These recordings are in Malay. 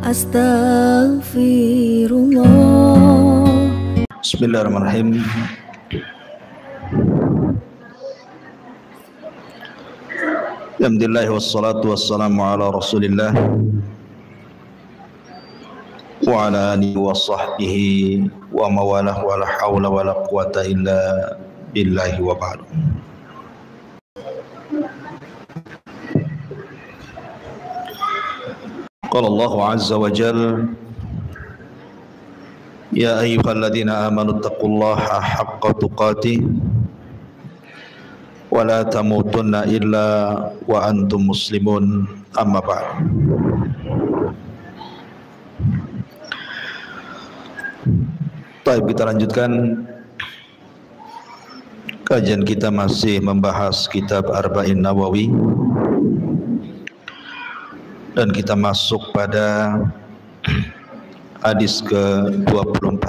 Astaghfirullah. Bismillahirrahmanirrahim. Alhamdulillah wassalatu wassalamu ala Rasulillah wa ala alihi wa sahbihi wa mawalah wa la hawla wa la quwata illa billahi wa ba'du. Qala Allah azza wa jalla ya ayyuhalladzina amanu taqullaha haqqa tuqatih wa la tamutunna illa wa antum muslimun, amma ba'd. Baik, kita lanjutkan kajian kita, masih membahas kitab Arba'in Nawawi, dan kita masuk pada hadis ke-24.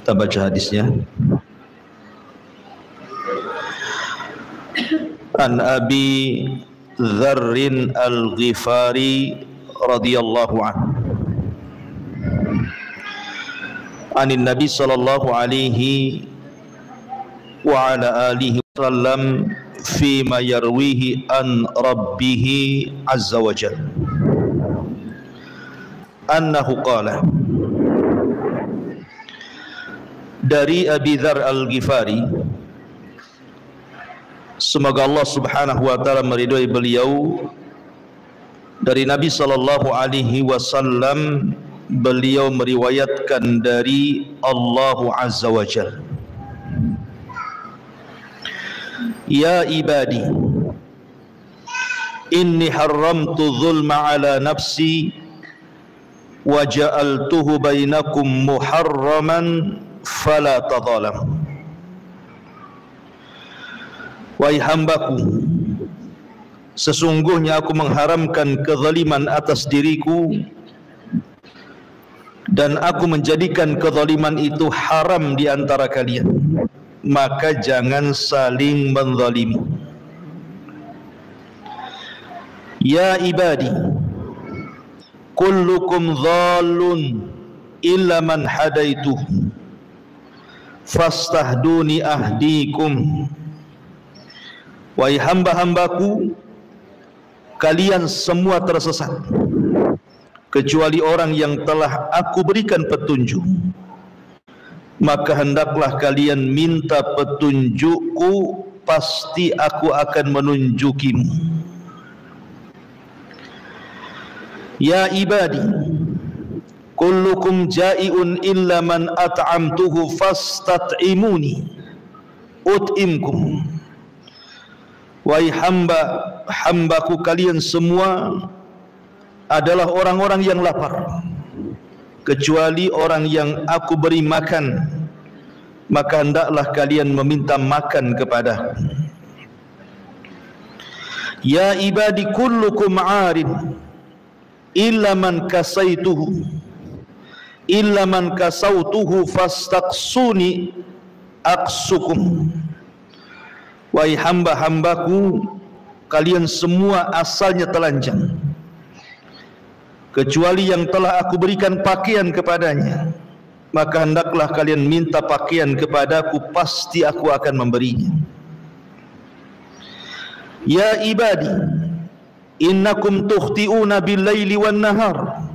Kita baca hadisnya. An Abi Dzarrin Al-Ghifari radhiyallahu anhu anin Nabi sallallahu alaihi wa ala alihi wasallam fima yarwihi an rabbih azza wa jalla annahu qala, dari Abi Dzar Al-Ghifari, semoga Allah subhanahu wa ta'ala meridhai beliau, dari Nabi sallallahu alaihi wasallam, beliau meriwayatkan dari Allah azza wa jalla, ya ibadi inni haramtu zulma ala nafsi wa ja'altuhu bainakum muharraman fala tadhalam. Wahai hambaku, sesungguhnya aku mengharamkan kezaliman atas diriku, dan aku menjadikan kezaliman itu haram di antara kalian, maka jangan saling menzalimi. Ya ibadi, kullukum dhallun illa man hadaituh fastahduni ahdikum. Wahai hamba-hambaku, kalian semua tersesat kecuali orang yang telah aku berikan petunjuk, maka hendaklah kalian minta petunjukku, pasti aku akan menunjukimu. Ya ibadi, kullukum ja'iun illa man at'amtuhu fastat'imuni ut'imkum. Wahai hamba-hambaku, kalian semua adalah orang-orang yang lapar, kecuali orang yang aku beri makan, maka hendaklah kalian meminta makan kepadaku. Ya ibadi, kullukum 'arin illa man kasautuhu fastaqsuni aqsukum. Wahai hamba-hambaku, kalian semua asalnya telanjang, kecuali yang telah aku berikan pakaian kepadanya, maka hendaklah kalian minta pakaian kepadaku, pasti aku akan memberinya. Ya ibadi, innakum tukhti'una bil-laili wan-nahar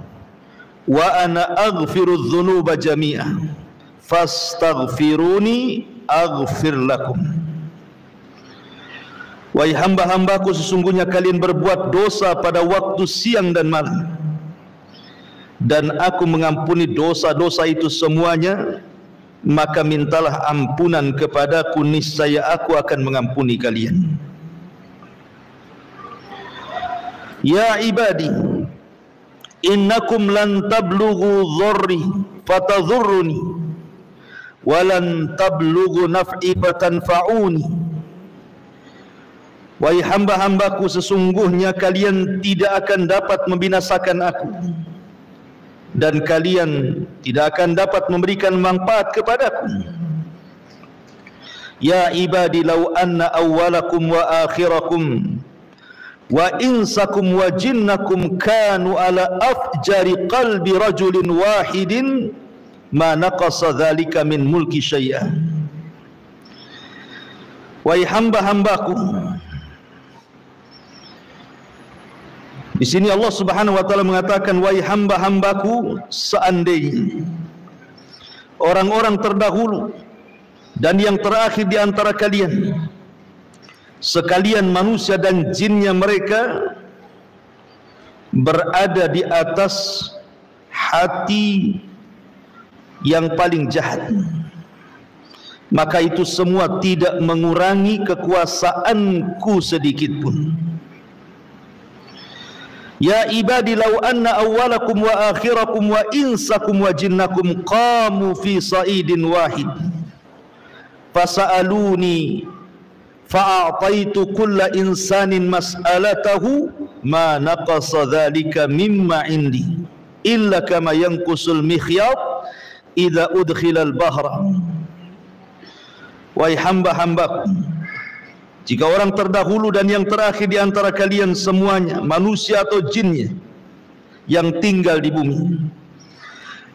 wa ana aghfiru dzunuba jami'a fastaghfiruni aghfir lakum. Wahai hamba-hambaku, sesungguhnya kalian berbuat dosa pada waktu siang dan malam, dan aku mengampuni dosa-dosa itu semuanya, maka mintalah ampunan kepadaku, niscaya aku akan mengampuni kalian. Ya ibadi, innakum lan tablughu dharri fatadhurruni wa lan tablughu naf'i fatanfa'uni. Wahai hamba-hambaku, sesungguhnya kalian tidak akan dapat membinasakan aku, dan kalian tidak akan dapat memberikan manfaat kepadaku. Ya ibadi, law anna awwalakum wa akhirakum wa insakum wa jinnakum kanu ala afjari qalbi rajulin wahidin ma naqasa dzalika min mulki syai'a. Wahai hamba-hambaku, di sini Allah Subhanahu wa taala mengatakan, wahai hamba-hambaku, seandainya orang-orang terdahulu dan yang terakhir di antara kalian, sekalian manusia dan jinnya mereka, berada di atas hati yang paling jahat, maka itu semua tidak mengurangi kekuasaanku sedikit pun. Ya ibadi law anna awwalakum wa akhirakum wa insakum wa jinnakum qamu fi sa'idin wahid fasa'aluni fa'ataitu kulla insanin mas'alatahu ma naqasa dhalika mimma indi illa kama yanqusul mikhyat idza udkhilal bahra. Wahai hamba-hambaku, jika orang terdahulu dan yang terakhir di antara kalian semuanya, manusia atau jinnya yang tinggal di bumi,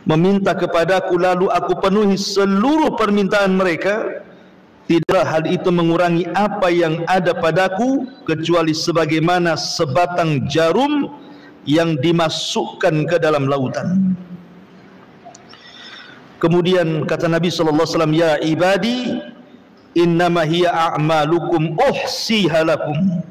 meminta kepadaku lalu aku penuhi seluruh permintaan mereka, tidaklah hal itu mengurangi apa yang ada padaku kecuali sebagaimana sebatang jarum yang dimasukkan ke dalam lautan. Kemudian kata Nabi sallallahu alaihi wasallam, ya ibadi innama hiya a'malukum uhsiha lakum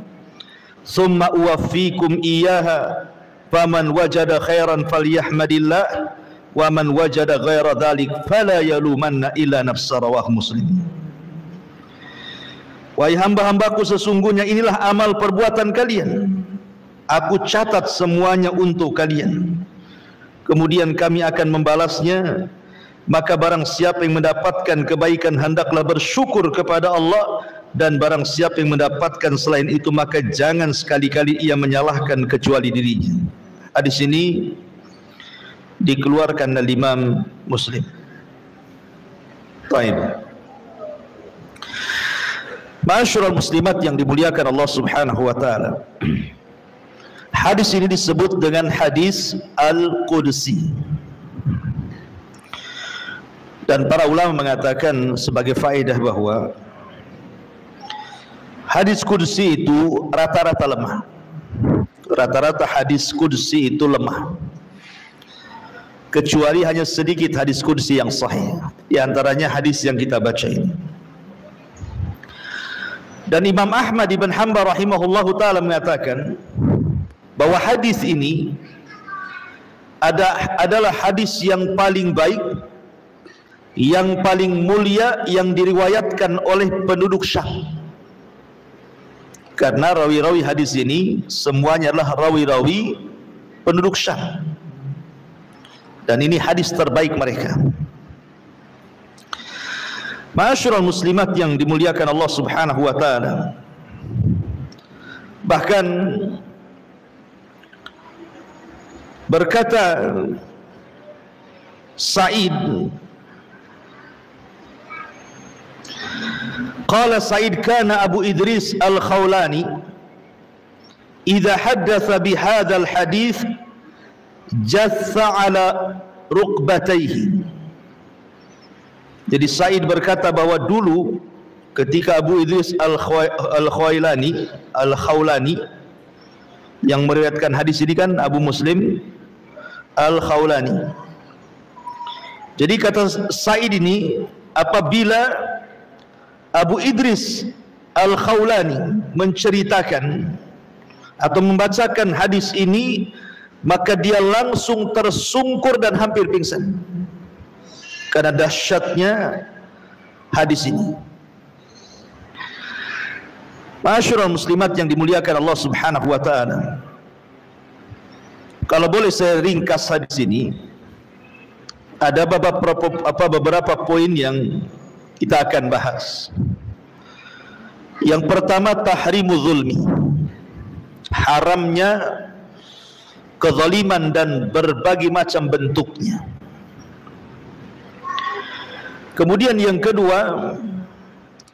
thumma uwaffikum iyyaha faman wajada khairan falyahmadillah wa man wajada ghaira dhalik fala yalumanna illa nafsa. Rawahu Muslim. Wahai hamba-hambaku, sesungguhnya inilah amal perbuatan kalian, aku catat semuanya untuk kalian, kemudian kami akan membalasnya. Maka barang siapa yang mendapatkan kebaikan hendaklah bersyukur kepada Allah, dan barang siapa yang mendapatkan selain itu maka jangan sekali-kali ia menyalahkan kecuali dirinya. Hadis ini dikeluarkan oleh Imam Muslim. Baik. Ma'asyiral muslimat yang dimuliakan Allah Subhanahu wa taala. Hadis ini disebut dengan hadis Al-Qudsi. Dan para ulama mengatakan sebagai faedah bahwa hadis qudsi itu rata-rata lemah. Rata-rata hadis qudsi itu lemah, kecuali hanya sedikit hadis qudsi yang sahih, di antaranya hadis yang kita baca ini. Dan Imam Ahmad ibn Hanbal rahimahullahu ta'ala mengatakan bahwa hadis ini adalah hadis yang paling baik, yang paling mulia yang diriwayatkan oleh penduduk Syam. Karena rawi-rawi hadis ini semuanya adalah rawi-rawi penduduk Syam, dan ini hadis terbaik mereka. Ma'asyiral muslimat yang dimuliakan Allah Subhanahu wa taala, bahkan berkata Sa'id, qala Sa'id kana Abu Idris Al-Khawlani idza haddatha bihadzal hadits jatha ala rukbatayhi. Jadi Sa'id berkata bahwa dulu ketika Abu Idris Al-Khawlani yang meriwayatkan hadis ini kan Abu Muslim Al-Khawlani. Jadi kata Sa'id ini, apabila Abu Idris Al-Khawlani menceritakan atau membacakan hadis ini, maka dia langsung tersungkur dan hampir pingsan karena dahsyatnya hadis ini. Ma'asyiral muslimat yang dimuliakan Allah Subhanahu wa taala, kalau boleh saya ringkas hadis ini, ada beberapa poin yang kita akan bahas. Yang pertama, tahrimu zulmi, haramnya kezaliman dan berbagai macam bentuknya. Kemudian yang kedua,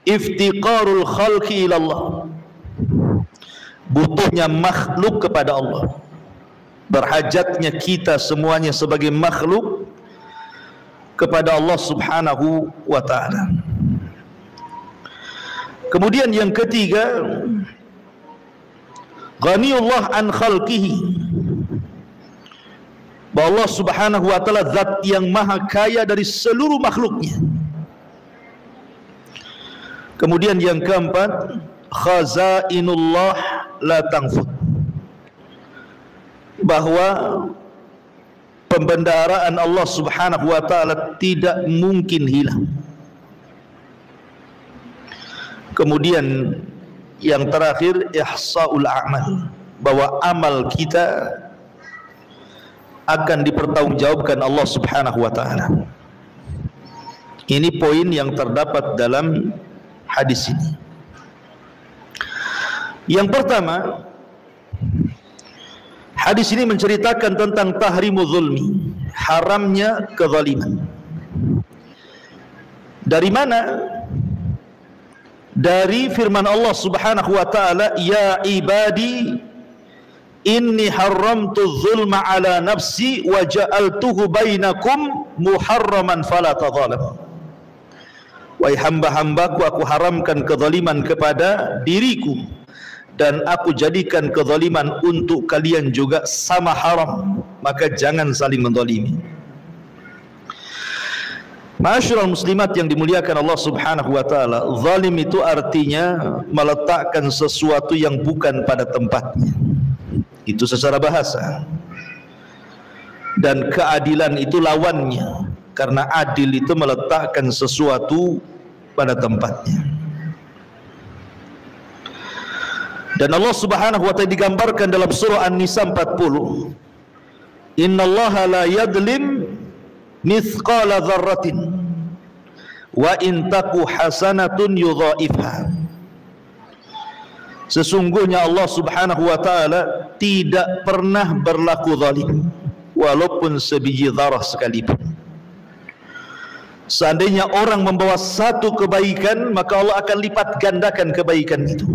iftiqarul khalqi ilallah, butuhnya makhluk kepada Allah, berhajatnya kita semuanya sebagai makhluk kepada Allah Subhanahu wa ta'ala. Kemudian yang ketiga, ghaniyullah an khalqihi, bahwa Allah Subhanahu wa ta'ala zat yang maha kaya dari seluruh makhluknya. Kemudian yang keempat, khazainullah la tanfud, bahwa pembendaharaan Allah Subhanahu wa ta'ala tidak mungkin hilang. Kemudian yang terakhir, ihsaul a'mal, bahwa amal kita akan dipertanggungjawabkan Allah Subhanahu wa ta'ala. Ini poin yang terdapat dalam hadis ini. Yang pertama, hadis ini menceritakan tentang tahrimu zulmi, haramnya kezaliman. Dari mana? Dari firman Allah Subhanahu wa ta'ala, ya ibadi inni haramtu zulma ala nafsi wa ja'altuhu bainakum muharraman fala tadhalamu. Wahai hamba-hambaku, aku haramkan kezaliman kepada diriku dan aku jadikan kezaliman untuk kalian juga sama haram, maka jangan saling menzalimi. Ma'asyiral muslimat yang dimuliakan Allah Subhanahu wa ta'ala, zalim itu artinya meletakkan sesuatu yang bukan pada tempatnya. Itu secara bahasa. Dan keadilan itu lawannya, karena adil itu meletakkan sesuatu pada tempatnya. Dan Allah Subhanahu wa ta'ala digambarkan dalam surah An-Nisa 40, innallaha la yadlim mithqala dzarratin wa in taku hasanatun yudhaifha. Sesungguhnya Allah Subhanahu wa ta'ala tidak pernah berlaku zalim, walaupun sebiji zarah sekalipun. Seandainya orang membawa satu kebaikan, maka Allah akan lipat gandakan kebaikan itu.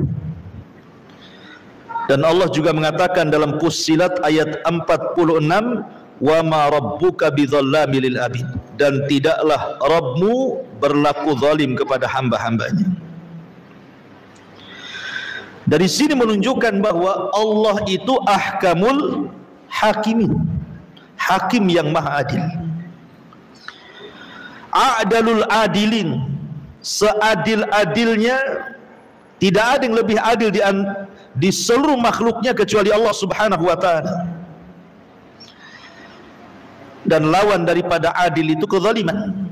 Dan Allah juga mengatakan dalam Fussilat ayat 46, wa ma rabbuka bidzalamil lil abid, dan tidaklah Rabbmu berlaku zalim kepada hamba-hambanya. Dari sini menunjukkan bahwa Allah itu ahkamul hakimin, hakim yang maha adil, a'dalul adilin, seadil-adilnya. Tidak ada yang lebih adil di seluruh makhluknya kecuali Allah Subhanahu wa ta'ala. Dan lawan daripada adil itu kezaliman.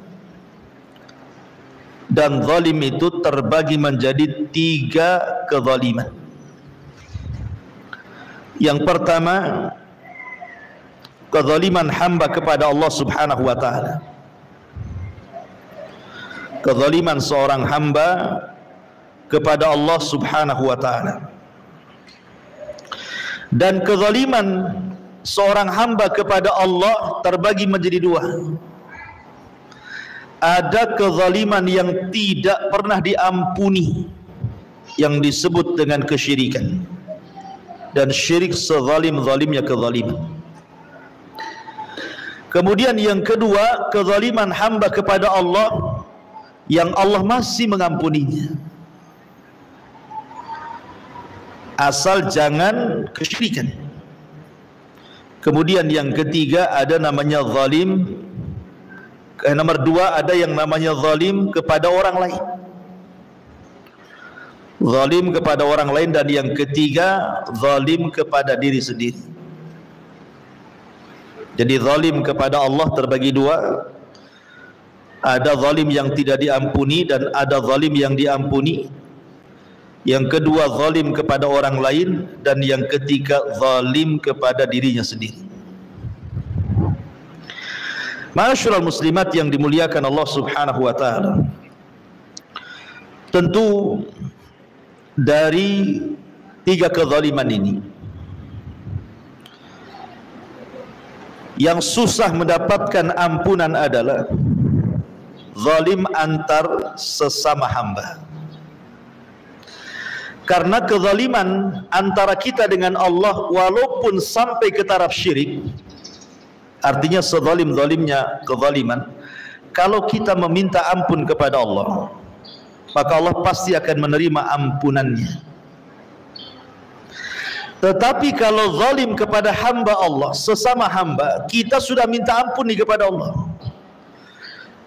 Dan zalim itu terbagi menjadi 3 kezaliman. Yang pertama, kezaliman hamba kepada Allah Subhanahu wa ta'ala. Kezaliman seorang hamba kepada Allah Subhanahu wa ta'ala. Dan kezaliman seorang hamba kepada Allah terbagi menjadi 2. Ada kezaliman yang tidak pernah diampuni, yang disebut dengan kesyirikan. Dan syirik sezalim-zalimnya kezaliman. Kemudian yang kedua, kezaliman hamba kepada Allah yang Allah masih mengampuninya, asal jangan kesyirikan. Kemudian yang ketiga ada namanya zalim. Nomor 2 ada yang namanya zalim kepada orang lain. Zalim kepada orang lain. Dan yang ketiga zalim kepada diri sendiri. Jadi zalim kepada Allah terbagi 2. Ada zalim yang tidak diampuni dan ada zalim yang diampuni. Yang kedua zalim kepada orang lain, dan yang ketiga zalim kepada dirinya sendiri. Ma'asyiral muslimat yang dimuliakan Allah Subhanahu wa ta'ala, tentu dari 3 kezaliman ini, yang susah mendapatkan ampunan adalah zalim antar sesama hamba. Karena kezaliman antara kita dengan Allah walaupun sampai ke taraf syirik, artinya sezalim-zalimnya kezaliman, kalau kita meminta ampun kepada Allah, maka Allah pasti akan menerima ampunannya. Tetapi kalau zalim kepada hamba Allah, sesama hamba, kita sudah minta ampun kepada Allah,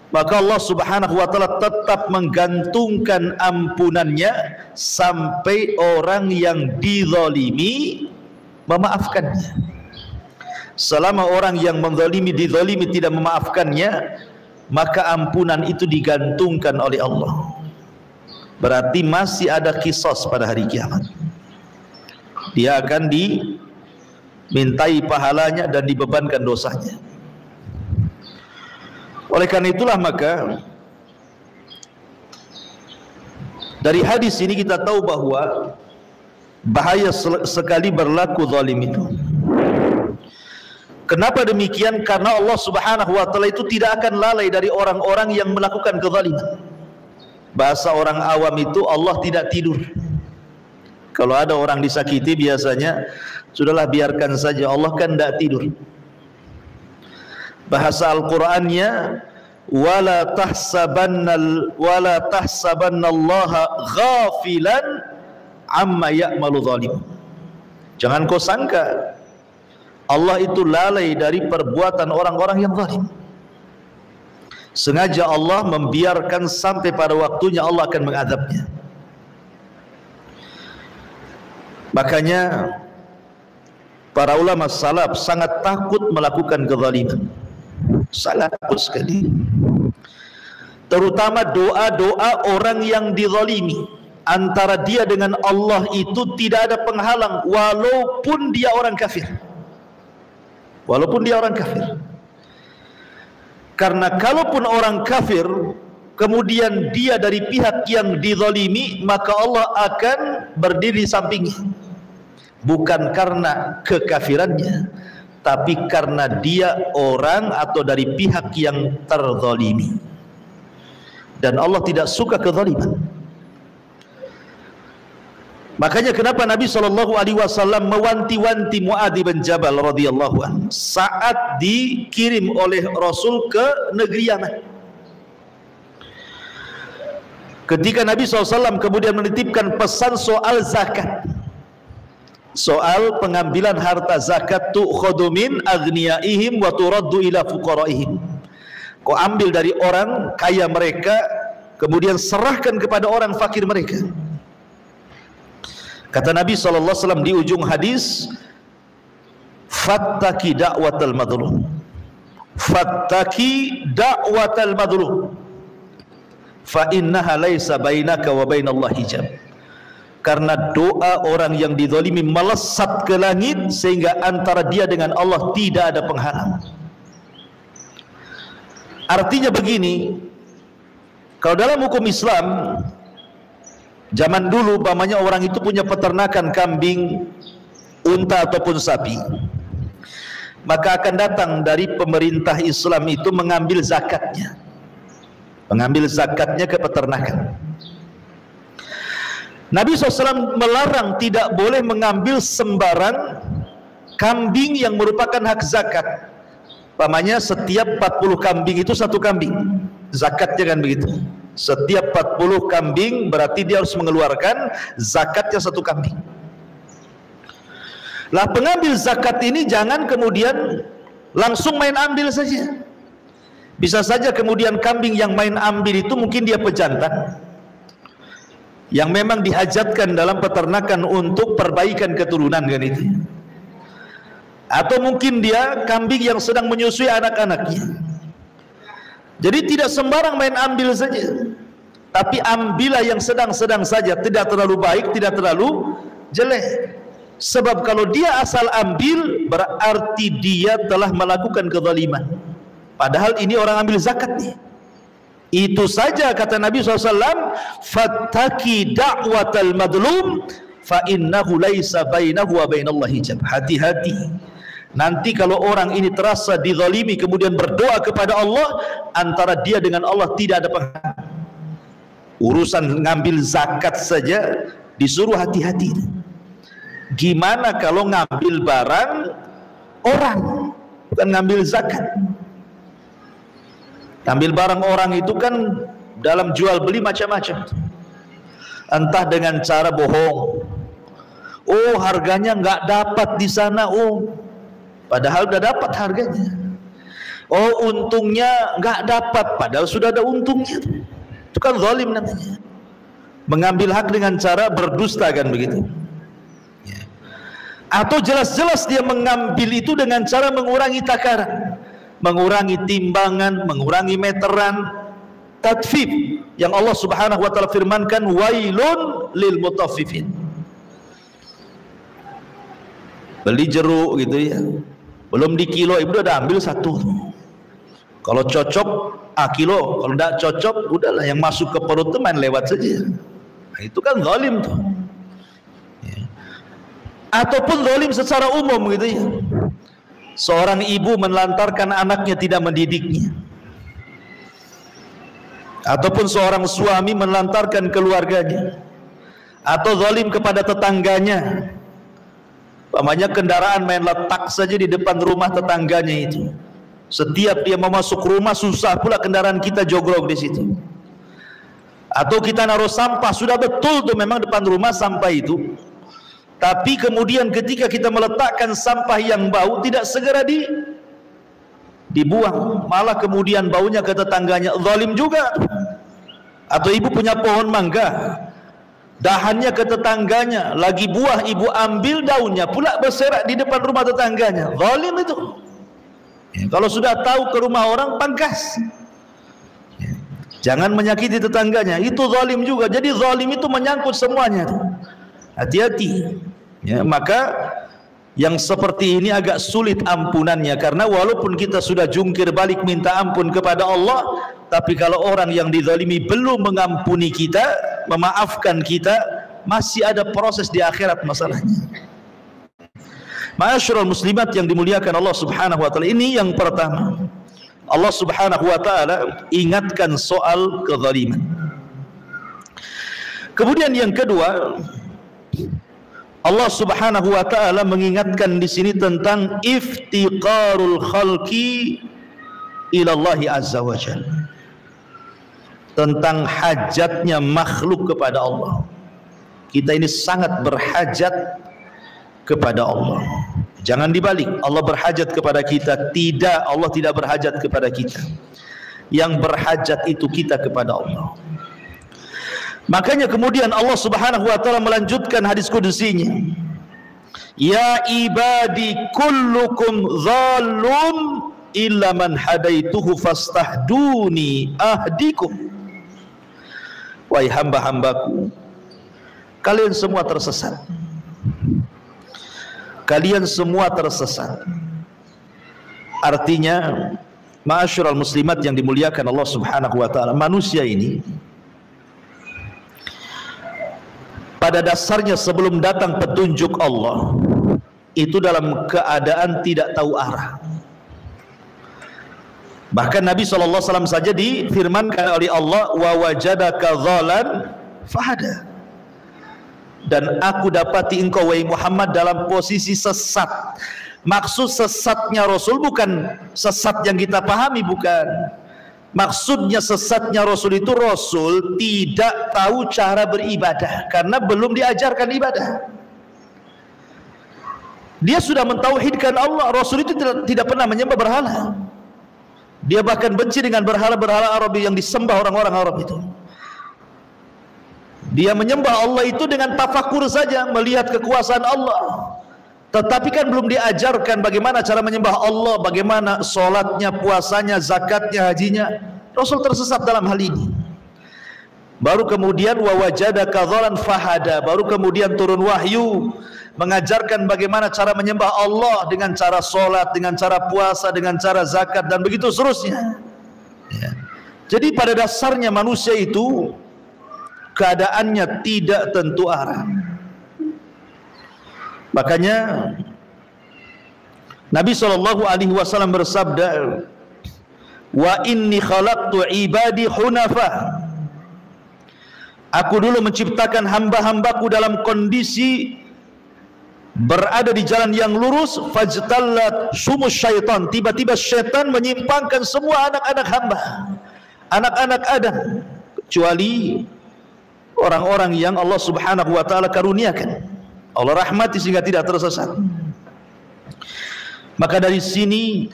maka Allah subhanahu wa ta'ala tetap menggantungkan ampunannya sampai orang yang dizalimi memaafkannya. Selama orang yang menzalimi dizalimi tidak memaafkannya, maka ampunan itu digantungkan oleh Allah. Berarti masih ada qisas pada hari kiamat. Dia akan dimintai pahalanya dan dibebankan dosanya. Oleh karena itulah maka dari hadis ini kita tahu bahwa bahaya sekali berlaku zalim itu. Kenapa demikian? Karena Allah subhanahu wa ta'ala itu tidak akan lalai dari orang-orang yang melakukan kezaliman. Bahasa orang awam itu Allah tidak tidur. Kalau ada orang disakiti biasanya sudahlah biarkan saja, Allah kan tidak tidur. Bahasa Al-Qur'annya wala tahsabannallaha ghafilan amma ya'malu zalim. Jangan kau sangka Allah itu lalai dari perbuatan orang-orang yang zalim. Sengaja Allah membiarkan sampai pada waktunya Allah akan mengadabnya. Makanya para ulama salaf sangat takut melakukan kezaliman. Sangat takut sekali. Terutama doa-doa orang yang dizalimi, antara dia dengan Allah itu tidak ada penghalang walaupun dia orang kafir. Walaupun dia orang kafir. Karena kalaupun orang kafir kemudian dia dari pihak yang dizalimi, maka Allah akan berdiri di sampingnya. Bukan karena kekafirannya, tapi karena dia orang atau dari pihak yang terzalimi. Dan Allah tidak suka kezaliman. Makanya kenapa Nabi SAW mewanti-wanti Mu'adz bin Jabal radhiyallahu anhu saat dikirim oleh Rasul ke negeri Yaman. Ketika Nabi SAW kemudian menitipkan pesan soal zakat, soal pengambilan harta zakat, tu'khadhu min aghniyaihim wa turaddu ila fuqaraihim. Kau ambil dari orang kaya mereka kemudian serahkan kepada orang fakir mereka. Kata Nabi SAW di ujung hadis, fattaki da'watal madlum, fattaki da'watal madlum, fa innaha laisa bainaka wa bainallahi hijab. Karena doa orang yang dizalimi melesat ke langit sehingga antara dia dengan Allah tidak ada penghalang. Artinya begini, kalau dalam hukum Islam zaman dulu umpamanya orang itu punya peternakan kambing, unta ataupun sapi, maka akan datang dari pemerintah Islam itu mengambil zakatnya, ke peternakan. Nabi SAW melarang tidak boleh mengambil sembarang kambing yang merupakan hak zakat. Umpamanya setiap 40 kambing itu satu kambing, zakatnya kan begitu. Setiap 40 kambing berarti dia harus mengeluarkan zakatnya satu kambing. Lah pengambil zakat ini jangan kemudian langsung main ambil saja. Bisa saja kemudian kambing yang main ambil itu mungkin dia pejantan yang memang dihajatkan dalam peternakan untuk perbaikan keturunan kan itu. Atau mungkin dia kambing yang sedang menyusui anak-anaknya. Jadi tidak sembarang main ambil saja, tapi ambillah yang sedang-sedang saja, tidak terlalu baik, tidak terlalu jelek. Sebab kalau dia asal ambil berarti dia telah melakukan kezaliman. Padahal ini orang ambil zakat nih. Itu saja kata Nabi SAW, fattaki da'watal madlum fa innahu laisa bainahu wa bainallahi hijab. Hati-hati. Nanti kalau orang ini terasa dizalimi kemudian berdoa kepada Allah, antara dia dengan Allah tidak ada penghalang. Urusan ngambil zakat saja disuruh hati-hati. Gimana kalau ngambil barang orang, bukan ngambil zakat. Ngambil barang orang itu kan dalam jual beli macam-macam. Entah dengan cara bohong. Oh, harganya nggak dapat di sana. Oh, padahal udah dapat harganya. Oh, untungnya nggak dapat, padahal sudah ada untungnya. Itu kan zalim namanya. Mengambil hak dengan cara berdusta, kan begitu. Atau jelas-jelas dia mengambil itu dengan cara mengurangi takaran, mengurangi timbangan, mengurangi meteran, tadfif, yang Allah Subhanahu wa taala firmankan, wailun lil mutaffifin. Beli jeruk gitu ya, belum di kilo, ibu udah ambil satu. Kalau cocok kilo, kalau tidak cocok udahlah, yang masuk ke perut itu main lewat saja. Nah, itu kan zalim tuh. Ataupun zalim secara umum gitu ya. Seorang ibu menelantarkan anaknya, tidak mendidiknya. Ataupun seorang suami menelantarkan keluarganya. Atau zalim kepada tetangganya. Umpamanya kendaraan main letak saja di depan rumah tetangganya itu. Setiap dia mau masuk rumah susah pula kendaraan kita jogrok di situ. Atau kita naruh sampah, sudah betul tuh memang depan rumah sampah itu. Tapi kemudian ketika kita meletakkan sampah yang bau, tidak segera dibuang, malah kemudian baunya ke tetangganya, zalim juga. Atau ibu punya pohon mangga, dahannya ke tetangganya, lagi buah ibu ambil daunnya pula berserak di depan rumah tetangganya, zalim itu. Kalau sudah tahu ke rumah orang, pangkas. Jangan menyakiti tetangganya, itu zalim juga. Jadi zalim itu menyangkut semuanya. Hati-hati. Ya, maka yang seperti ini agak sulit ampunannya, karena walaupun kita sudah jungkir balik minta ampun kepada Allah, tapi kalau orang yang dizalimi belum mengampuni kita, memaafkan kita, masih ada proses di akhirat masalahnya. Ma'asyiral muslimat yang dimuliakan Allah Subhanahu wa taala, ini yang pertama. Allah Subhanahu wa taala ingatkan soal kezaliman. Kemudian yang kedua, Allah Subhanahu wa taala mengingatkan di sini tentang iftiqarul khalqi ila Allah azza wa jalla. Tentang hajatnya makhluk kepada Allah. Kita ini sangat berhajat kepada Allah. Jangan dibalik, Allah berhajat kepada kita. Tidak, Allah tidak berhajat kepada kita. Yang berhajat itu kita kepada Allah. Makanya kemudian Allah Subhanahu wa taala melanjutkan hadis kudusinya. Ya ibadi kullukum zalum illa man hadaituhu fastahduni ahdikum. Wahai hamba-hambaku, kalian semua tersesat. Kalian semua tersesat. Artinya, ma'asyiral muslimat yang dimuliakan Allah Subhanahu wa taala, manusia ini pada dasarnya sebelum datang petunjuk Allah itu dalam keadaan tidak tahu arah. Bahkan Nabi SAW saja difirmankan oleh Allah, wa wajadaka dhalan fahada, dan aku dapati engkau wahai Muhammad dalam posisi sesat. Maksud sesatnya Rasul bukan sesat yang kita pahami, bukan. Maksudnya sesatnya Rasul itu Rasul tidak tahu cara beribadah karena belum diajarkan ibadah. Dia sudah mentauhidkan Allah. Rasul itu tidak pernah menyembah berhala. Dia bahkan benci dengan berhala-berhala Arab yang disembah orang-orang Arab itu. Dia menyembah Allah itu dengan tafakur saja, melihat kekuasaan Allah. Tetapi kan belum diajarkan bagaimana cara menyembah Allah, bagaimana sholatnya, puasanya, zakatnya, hajinya. Rasul tersesat dalam hal ini. Baru kemudian wa wajadaka dhalan fahada, baru kemudian turun wahyu mengajarkan bagaimana cara menyembah Allah dengan cara sholat, dengan cara puasa, dengan cara zakat, dan begitu seterusnya. Ya. Jadi pada dasarnya manusia itu keadaannya tidak tentu arah. Makanya Nabi SAW bersabda, wa inni khalaqtu ibadi hunafa Aku dulu menciptakan hamba-hambaku dalam kondisi berada di jalan yang lurus, fajtallat sumus syaitan, tiba-tiba syaitan menyimpangkan semua anak-anak hamba, anak-anak Adam, kecuali orang-orang yang Allah Subhanahu wa taala karuniakan, Allah rahmati sehingga tidak tersesat. Maka dari sini,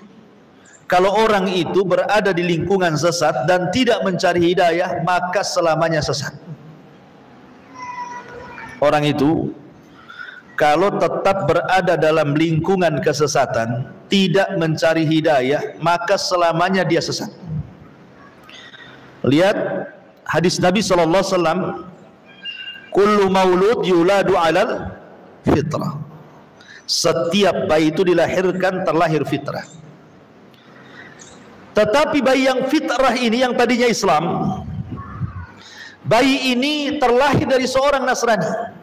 kalau orang itu berada di lingkungan sesat dan tidak mencari hidayah, maka selamanya sesat. Orang itu kalau tetap berada dalam lingkungan kesesatan, tidak mencari hidayah, maka selamanya dia sesat. Lihat hadis Nabi SAW, kullu maulud yuladu alal fitrah. Setiap bayi itu dilahirkan terlahir fitrah. Tetapi bayi yang fitrah ini, yang tadinya Islam, bayi ini terlahir dari seorang Nasrani.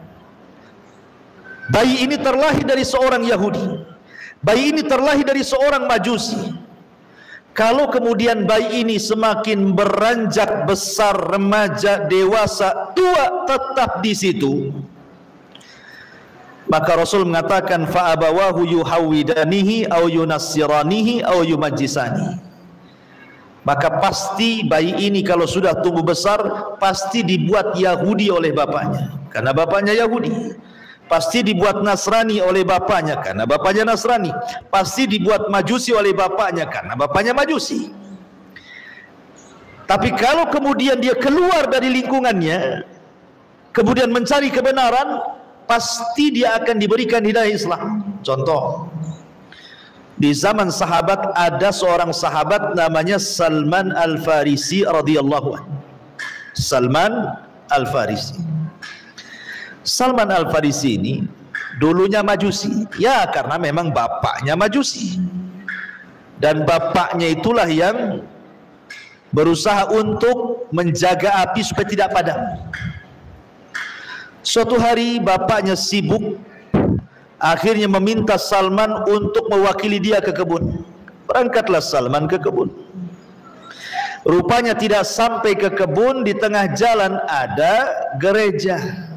Bayi ini terlahir dari seorang Yahudi. Bayi ini terlahir dari seorang Majusi. Kalau kemudian bayi ini semakin beranjak besar, remaja, dewasa, tua, tetap di situ, maka Rasul mengatakan fa abawahu yuhawidanihi au yunassiranihi au yumajjisani. Maka pasti bayi ini kalau sudah tumbuh besar pasti dibuat Yahudi oleh bapaknya, karena bapaknya Yahudi. Pasti dibuat Nasrani oleh bapaknya, karena bapaknya Nasrani. Pasti dibuat Majusi oleh bapaknya, karena bapaknya Majusi. Tapi kalau kemudian dia keluar dari lingkungannya, kemudian mencari kebenaran, pasti dia akan diberikan hidayah Islam. Contoh, di zaman sahabat ada seorang sahabat namanya Salman Al-Farisi radhiyallahu anhu. Salman Al-Farisi. Salman Al-Farisi ini dulunya Majusi, ya karena memang bapaknya Majusi, dan bapaknya itulah yang berusaha untuk menjaga api supaya tidak padam. Suatu hari bapaknya sibuk, akhirnya meminta Salman untuk mewakili dia ke kebun. Berangkatlah Salman ke kebun. Rupanya tidak sampai ke kebun, di tengah jalan ada gereja.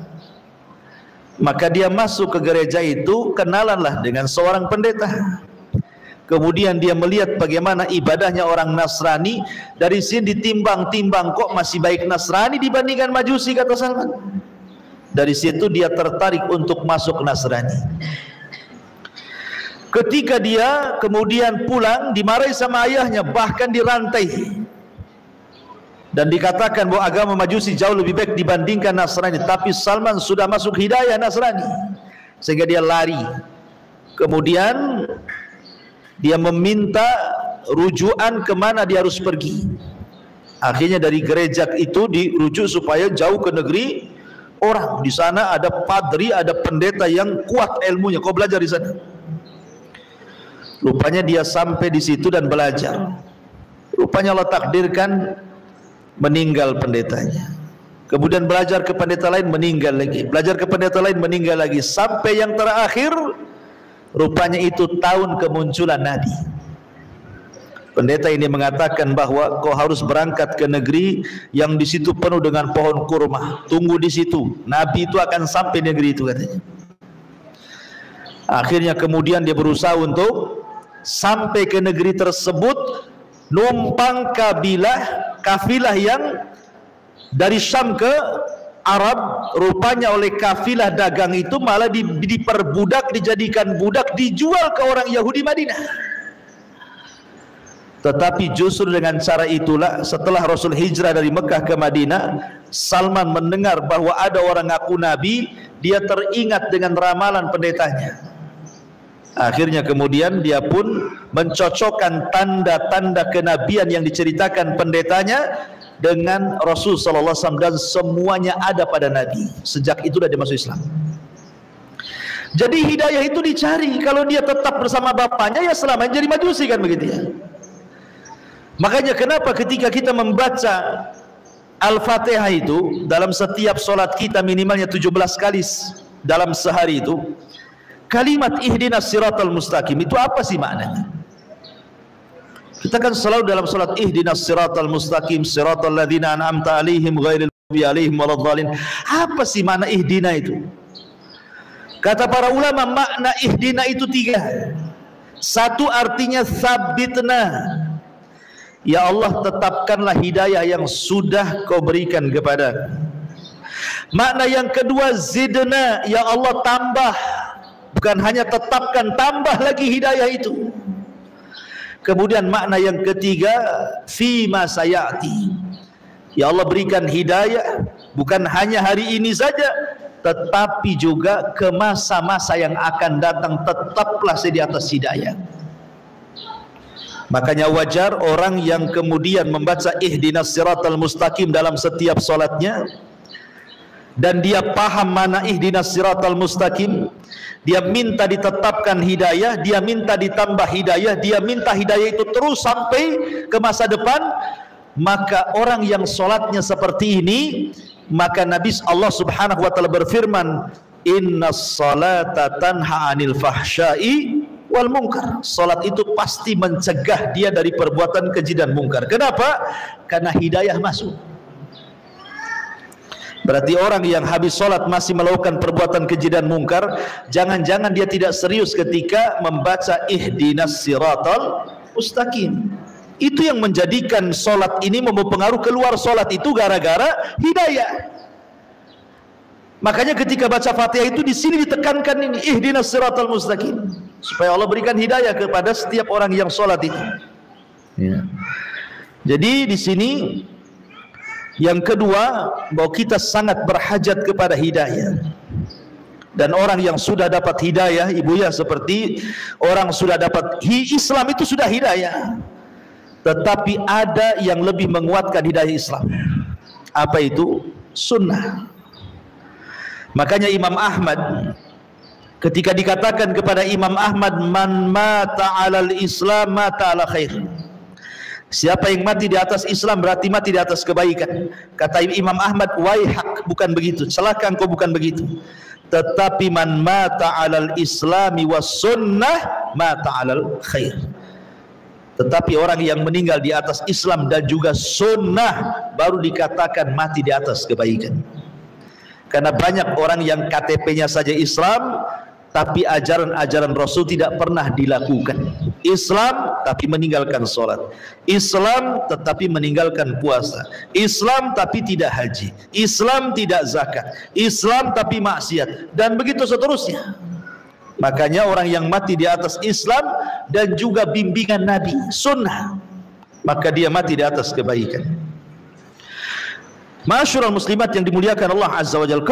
Maka dia masuk ke gereja itu, kenalanlah dengan seorang pendeta. Kemudian dia melihat bagaimana ibadahnya orang Nasrani. Dari sini ditimbang-timbang, kok masih baik Nasrani dibandingkan Majusi, kata Salman. Dari situ dia tertarik untuk masuk Nasrani. Ketika dia kemudian pulang, dimarahi sama ayahnya, bahkan dirantai. Dan dikatakan bahwa agama Majusi jauh lebih baik dibandingkan Nasrani. Tapi Salman sudah masuk hidayah Nasrani, sehingga dia lari. Kemudian dia meminta rujukan kemana dia harus pergi. Akhirnya dari gereja itu dirujuk supaya jauh ke negeri orang. Di sana ada padri, ada pendeta yang kuat ilmunya. Kau belajar di sana. Rupanya dia sampai di situ dan belajar. Rupanya Allah takdirkan meninggal pendetanya. Kemudian belajar ke pendeta lain, meninggal lagi. Belajar ke pendeta lain, meninggal lagi. Sampai yang terakhir, rupanya itu tahun kemunculan Nabi. Pendeta ini mengatakan bahwa kau harus berangkat ke negeri yang di situ penuh dengan pohon kurma. Tunggu di situ. Nabi itu akan sampai negeri itu, katanya. Akhirnya kemudian dia berusaha untuk sampai ke negeri tersebut, numpang kafilah yang dari Syam ke Arab. Rupanya oleh kafilah dagang itu malah diperbudak, dijadikan budak, dijual ke orang Yahudi Madinah. Tetapi justru dengan cara itulah setelah Rasul hijrah dari Mekah ke Madinah, Salman mendengar bahwa ada orang ngaku Nabi. Dia teringat dengan ramalan pendetanya. Akhirnya kemudian dia pun mencocokkan tanda-tanda kenabian yang diceritakan pendetanya dengan Rasul sallallahu alaihi wasallam, dan semuanya ada pada Nabi. Sejak itu dia masuk Islam. Jadi hidayah itu dicari. Kalau dia tetap bersama bapaknya, ya selamanya jadi Majusi, kan begitu ya. Makanya kenapa ketika kita membaca Al-Fatihah itu dalam setiap solat kita minimalnya 17 kali dalam sehari itu, kalimat ihdinas siratal mustaqim itu apa sih maknanya? Kita kan selalu dalam salat ihdinas siratal mustaqim siratal ladzina an'amta alaihim ghairil maghdubi alaihim waladdallin. Apa sih makna ihdina itu? Kata para ulama, makna ihdina itu 3. Satu artinya sabitna, ya Allah tetapkanlah hidayah yang sudah kau berikan kepada. Makna yang kedua zidna, ya Allah tambah, bukan hanya tetapkan, tambah lagi hidayah itu. Kemudian makna yang ketiga fima sayati, ya Allah berikan hidayah bukan hanya hari ini saja, tetapi juga ke masa-masa yang akan datang, tetaplah saya di atas hidayah. Makanya wajar orang yang kemudian membaca ihdinas siratal mustaqim dalam setiap solatnya, dan dia paham mana ihdinas siratal mustaqim, dia minta ditetapkan hidayah, dia minta ditambah hidayah, dia minta hidayah itu terus sampai ke masa depan. Maka orang yang solatnya seperti ini, maka Nabi Allah Subhanahu wa taala berfirman, innas salata tanha 'anil fahsya'i wal munkar. Salat itu pasti mencegah dia dari perbuatan keji dan mungkar. Kenapa? Karena hidayah masuk. Berarti orang yang habis salat masih melakukan perbuatan keji dan mungkar, jangan-jangan dia tidak serius ketika membaca ihdinas siratal mustaqim. Itu yang menjadikan solat ini mempengaruhi keluar solat itu gara-gara hidayah. Makanya ketika baca Fatihah itu di sini ditekankan ini ihdinas siratal mustaqim, supaya Allah berikan hidayah kepada setiap orang yang solat itu. Ya. Jadi di sini yang kedua, bahwa kita sangat berhajat kepada hidayah. Dan orang yang sudah dapat hidayah, ibu ya, seperti orang sudah dapat Islam itu sudah hidayah. Tetapi ada yang lebih menguatkan hidayah Islam. Apa itu? Sunnah. Makanya Imam Ahmad, ketika dikatakan kepada Imam Ahmad, man mata alal Islam mata ala khair. Siapa yang mati di atas Islam berarti mati di atas kebaikan. Kata Imam Ahmad, waihak, bukan begitu, celaka engkau, bukan begitu. Tetapi man mata alal Islami was sunnah mata alal khair. Tetapi orang yang meninggal di atas Islam dan juga sunnah baru dikatakan mati di atas kebaikan. Karena banyak orang yang KTP-nya saja Islam, tapi ajaran-ajaran Rasul tidak pernah dilakukan. Islam tapi meninggalkan sholat, Islam tetapi meninggalkan puasa, Islam tapi tidak haji, Islam tidak zakat, Islam tapi maksiat, dan begitu seterusnya. Makanya orang yang mati di atas Islam dan juga bimbingan Nabi, sunnah, maka dia mati di atas kebaikan. Ma'asyiral muslimat yang dimuliakan Allah Azza wa Jalla.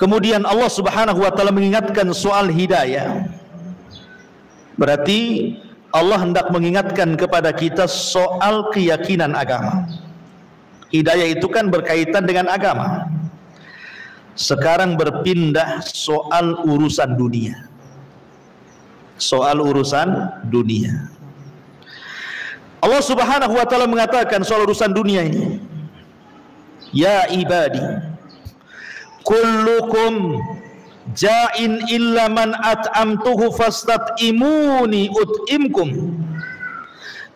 Kemudian Allah Subhanahu wa taala mengingatkan soal hidayah. Berarti Allah hendak mengingatkan kepada kita soal keyakinan agama. Hidayah itu kan berkaitan dengan agama. Sekarang berpindah soal urusan dunia. Soal urusan dunia. Allah Subhanahu wa taala mengatakan soal urusan dunia ini, ya ibadi, kullukum ja'in illa man at'amtuhu fastat'imuni ut'imkum.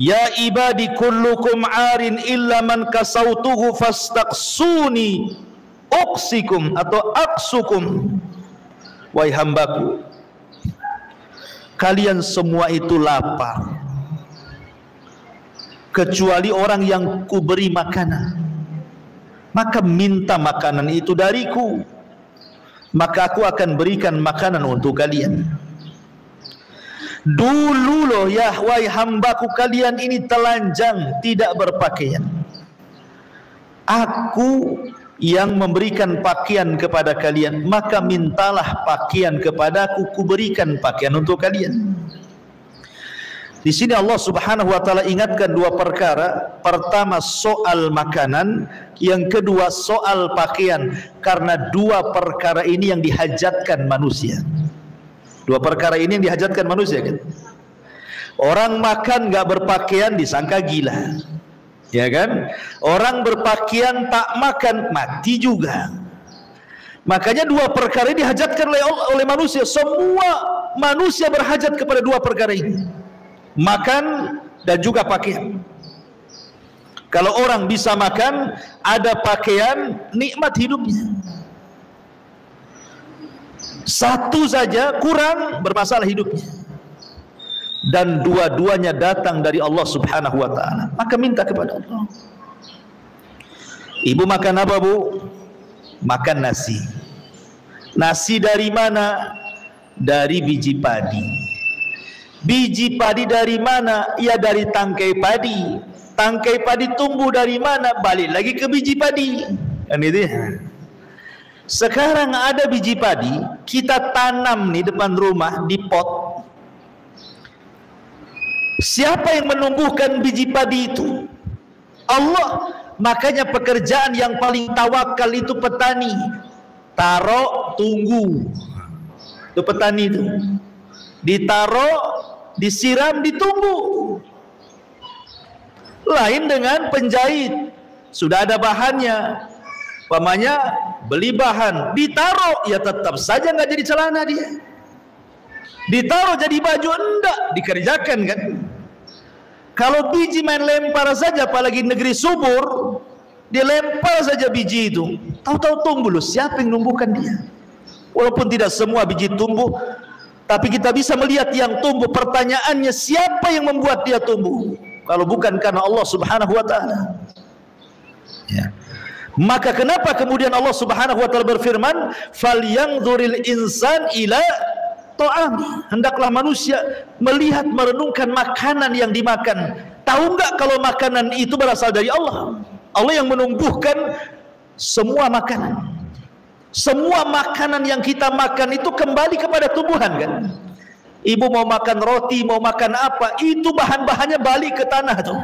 Ya ibadi kullukum 'arin illa man kasautuhu fastaqsuni uksikum atau aksukum. Wahai hambaku, kalian semua itu lapar, kecuali orang yang kuberi makanan. Maka minta makanan itu dariku, maka aku akan berikan makanan untuk kalian. Dulu loh ya wahai hambaku, kalian ini telanjang, tidak berpakaian. Aku yang memberikan pakaian kepada kalian, maka mintalah pakaian kepadaku, kuberikan pakaian untuk kalian. Di sini Allah Subhanahu wa taala ingatkan dua perkara. Pertama soal makanan, yang kedua soal pakaian, karena dua perkara ini yang dihajatkan manusia. Dua perkara ini yang dihajatkan manusia kan. Orang makan enggak berpakaian disangka gila. Ya kan? Orang berpakaian tak makan mati juga. Makanya dua perkara ini dihajatkan oleh manusia. Semua manusia berhajat kepada dua perkara ini, makan dan juga pakaian. Kalau orang bisa makan, ada pakaian, nikmat hidupnya. Satu saja kurang, bermasalah hidupnya. Dan dua-duanya datang dari Allah Subhanahu wa ta'ala, maka minta kepada Allah. Ibu makan apa, Bu? Makan nasi. Nasi dari mana? Dari biji padi. Biji padi dari mana? Ya dari tangkai padi. Tangkai padi tumbuh dari mana? Balik lagi ke biji padi. Kan itu ya. Sekarang ada biji padi, kita tanam nih depan rumah di pot. Siapa yang menumbuhkan biji padi itu? Allah. Makanya pekerjaan yang paling tawakal itu petani. Taruh, tunggu. Itu petani itu. Ditaruh, disiram, ditunggu. Lain dengan penjahit, sudah ada bahannya, umpamanya beli bahan, ditaruh, ya tetap saja nggak jadi celana dia. Ditaruh jadi baju, enggak dikerjakan kan. Kalau biji main lempar saja, apalagi negeri subur, dia lempar saja biji itu, tahu-tahu tumbuh. Loh, siapa yang numbuhkan dia? Walaupun tidak semua biji tumbuh, tapi kita bisa melihat yang tumbuh. Pertanyaannya, siapa yang membuat dia tumbuh? Kalau bukan karena Allah Subhanahu wa ta'ala. Ya. Maka kenapa kemudian Allah Subhanahu wa ta'ala berfirman, "Falyanzuril insan ila ta'ami." Hendaklah manusia melihat, merenungkan makanan yang dimakan. Tahu enggak kalau makanan itu berasal dari Allah? Allah yang menumbuhkan semua makanan. Semua makanan yang kita makan itu kembali kepada tumbuhan kan? Ibu mau makan roti, mau makan apa, itu bahan-bahannya balik ke tanah tuh.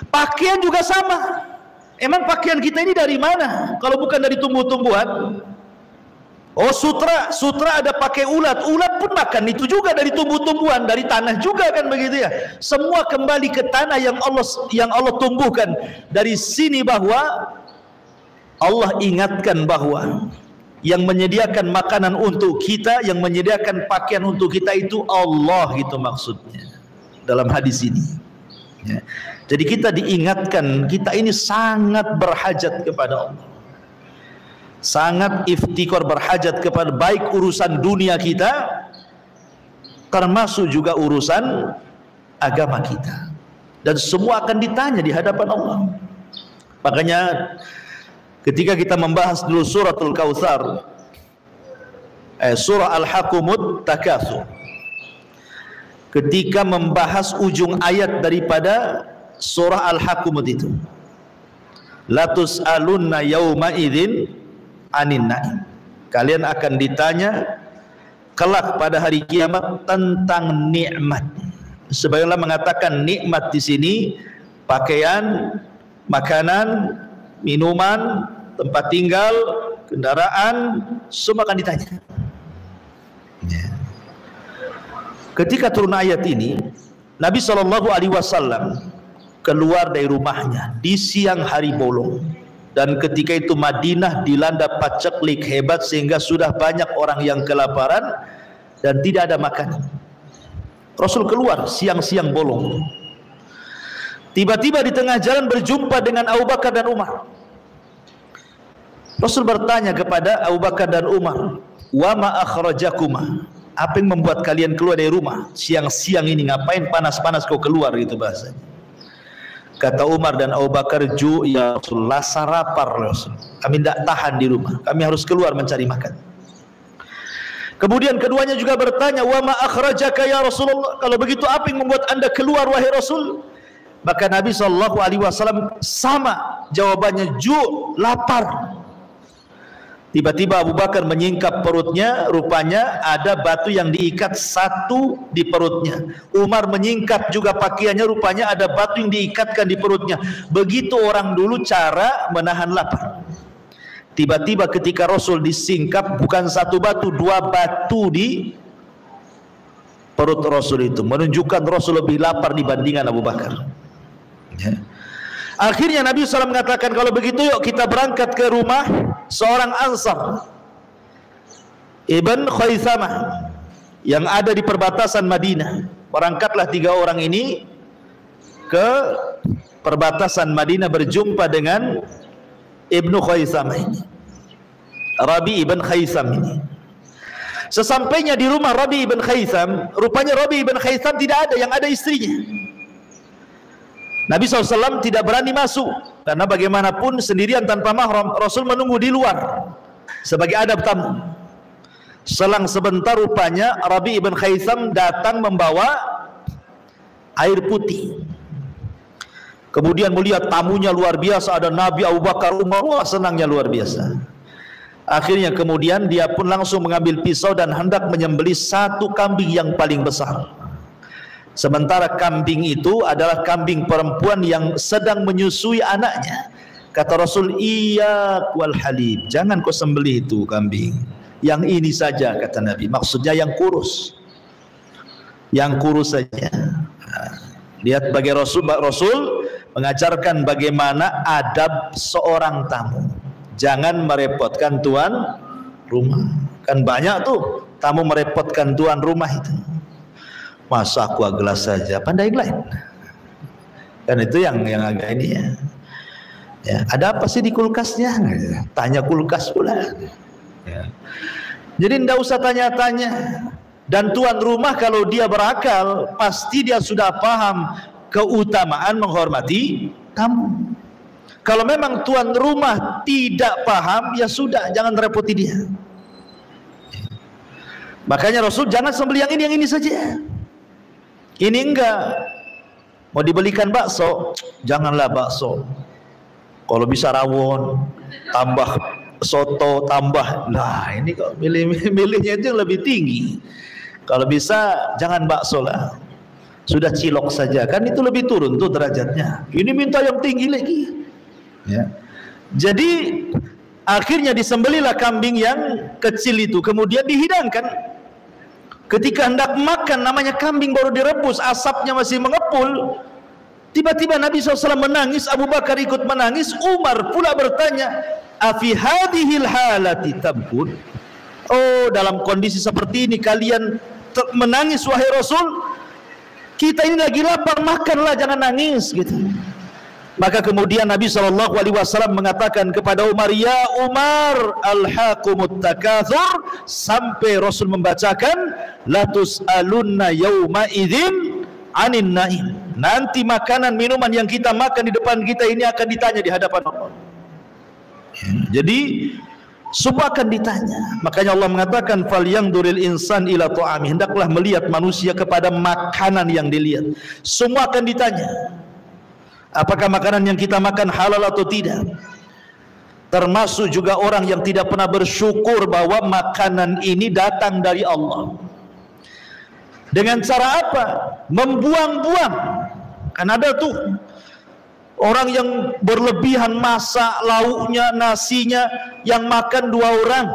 Pakaian juga sama. Emang pakaian kita ini dari mana? Kalau bukan dari tumbuh-tumbuhan? Oh, sutra ada pakai ulat. Ulat pun makan itu juga dari tumbuh-tumbuhan, dari tanah juga kan begitu ya. Semua kembali ke tanah yang Allah tumbuhkan. Dari sini bahwa Allah ingatkan bahwa yang menyediakan makanan untuk kita, yang menyediakan pakaian untuk kita itu Allah, gitu maksudnya dalam hadis ini ya. Jadi kita diingatkan, kita ini sangat berhajat kepada Allah, sangat iftikar, berhajat kepada baik urusan dunia kita, termasuk juga urusan agama kita, dan semua akan ditanya di hadapan Allah. Makanya ketika kita membahas dulu suratul Kautsar, surah Al-Hakumut Takatsur, ketika membahas ujung ayat daripada surah Al-Hakumut itu, la tus'alunna yauma idzin anin na'im, kalian akan ditanya kelak pada hari kiamat tentang nikmat. Sebagaimana mengatakan nikmat di sini pakaian, makanan, minuman, tempat tinggal, kendaraan, semua akan ditanya. Ketika turun ayat ini, Nabi SAW keluar dari rumahnya di siang hari bolong, dan ketika itu Madinah dilanda paceklik hebat sehingga sudah banyak orang yang kelaparan dan tidak ada makanan. Rasul keluar siang-siang bolong. Tiba-tiba di tengah jalan berjumpa dengan Abu Bakar dan Umar. Rasul bertanya kepada Abu Bakar dan Umar, "Wa ma akhrajakuma?" Apa yang membuat kalian keluar dari rumah siang-siang ini? Ngapain panas-panas kau keluar, gitu bahasanya. Kata Umar dan Abu Bakar, "Ya Rasulullah, lapar Rasul. Kami tidak tahan di rumah. Kami harus keluar mencari makan." Kemudian keduanya juga bertanya, "Wa ma akhrajaka ya Rasulullah?" Kalau begitu apa yang membuat Anda keluar wahai Rasul? Maka Nabi SAW sama jawabannya, lapar. Tiba-tiba Abu Bakar menyingkap perutnya, rupanya ada batu yang diikat satu di perutnya. Umar menyingkap juga pakaiannya, rupanya ada batu yang diikatkan di perutnya. Begitu orang dulu cara menahan lapar. Tiba-tiba ketika Rasul disingkap, bukan satu batu, dua batu di perut Rasul itu, menunjukkan Rasul lebih lapar dibandingkan Abu Bakar ya. Akhirnya Nabi SAW mengatakan, kalau begitu yuk kita berangkat ke rumah seorang Ansar, Ibn Khaythamah, yang ada di perbatasan Madinah. Berangkatlah 3 orang ini ke perbatasan Madinah berjumpa dengan Ibnu Khaisam ini, Rabi ibn Khaisam ini. Sesampainya di rumah Rabi ibn Khaisam, rupanya Rabi ibn Khaisam tidak ada, yang ada istrinya. Nabi SAW tidak berani masuk, karena bagaimanapun sendirian tanpa mahram, Rasul menunggu di luar sebagai adab tamu. Selang sebentar rupanya Rabi ibn Khaisam datang membawa air putih. Kemudian melihat tamunya luar biasa, ada Nabi, Abu Bakar, Umar, wah senangnya luar biasa. Akhirnya kemudian dia pun langsung mengambil pisau dan hendak menyembelih satu kambing yang paling besar. Sementara kambing itu adalah kambing perempuan yang sedang menyusui anaknya. Kata Rasul, "Iyyak wal halib, jangan kau sembelih itu kambing. Yang ini saja," kata Nabi. Maksudnya yang kurus. Yang kurus saja. Lihat bagi Rasul mengajarkan bagaimana adab seorang tamu. Jangan merepotkan tuan rumah. Kan banyak tuh tamu merepotkan tuan rumah itu. Masa aqua gelas saja, pandai lain. Kan itu yang agak ini ya. Ya, ada apa sih di kulkasnya? Tanya kulkas pula. Ya. Jadi tidak usah tanya-tanya. Dan tuan rumah kalau dia berakal, pasti dia sudah paham keutamaan menghormati tamu. Kalau memang tuan rumah tidak paham, ya sudah, jangan repoti dia. Makanya Rasul, jangan sembelih yang ini saja. Ini enggak. Mau dibelikan bakso, janganlah bakso. Kalau bisa rawon, tambah soto, tambah. Nah, ini kok milihnya itu yang lebih tinggi. Kalau bisa jangan bakso lah. Sudah cilok saja, kan itu lebih turun tuh derajatnya. Ini minta yang tinggi lagi. Ya. Jadi akhirnya disembelihlah kambing yang kecil itu, kemudian dihidangkan. Ketika hendak makan, namanya kambing baru direbus, asapnya masih mengepul. Tiba-tiba Nabi SAW menangis, Abu Bakar ikut menangis, Umar pula bertanya, "Afi hadhil halati tabkun?" Oh, dalam kondisi seperti ini kalian menangis wahai Rasul? Kita ini lagi lapar, makanlah, jangan nangis gitu. Maka kemudian Nabi SAW mengatakan kepada Umar, "Ya Umar, alhaqumut takatsur," sampai Rasul membacakan, "La tus'alunna yauma idzin 'anin na'im." Nanti makanan minuman yang kita makan di depan kita ini akan ditanya di hadapan Allah. Jadi semua akan ditanya. Makanya Allah mengatakan, "Falyanzuril insan ila ta'ami." Hendaklah melihat manusia kepada makanan yang dilihat. Semua akan ditanya. Apakah makanan yang kita makan halal atau tidak? Termasuk juga orang yang tidak pernah bersyukur bahwa makanan ini datang dari Allah. Dengan cara apa? Membuang-buang. Kan ada tuh orang yang berlebihan masak lauknya, nasinya, yang makan 2 orang,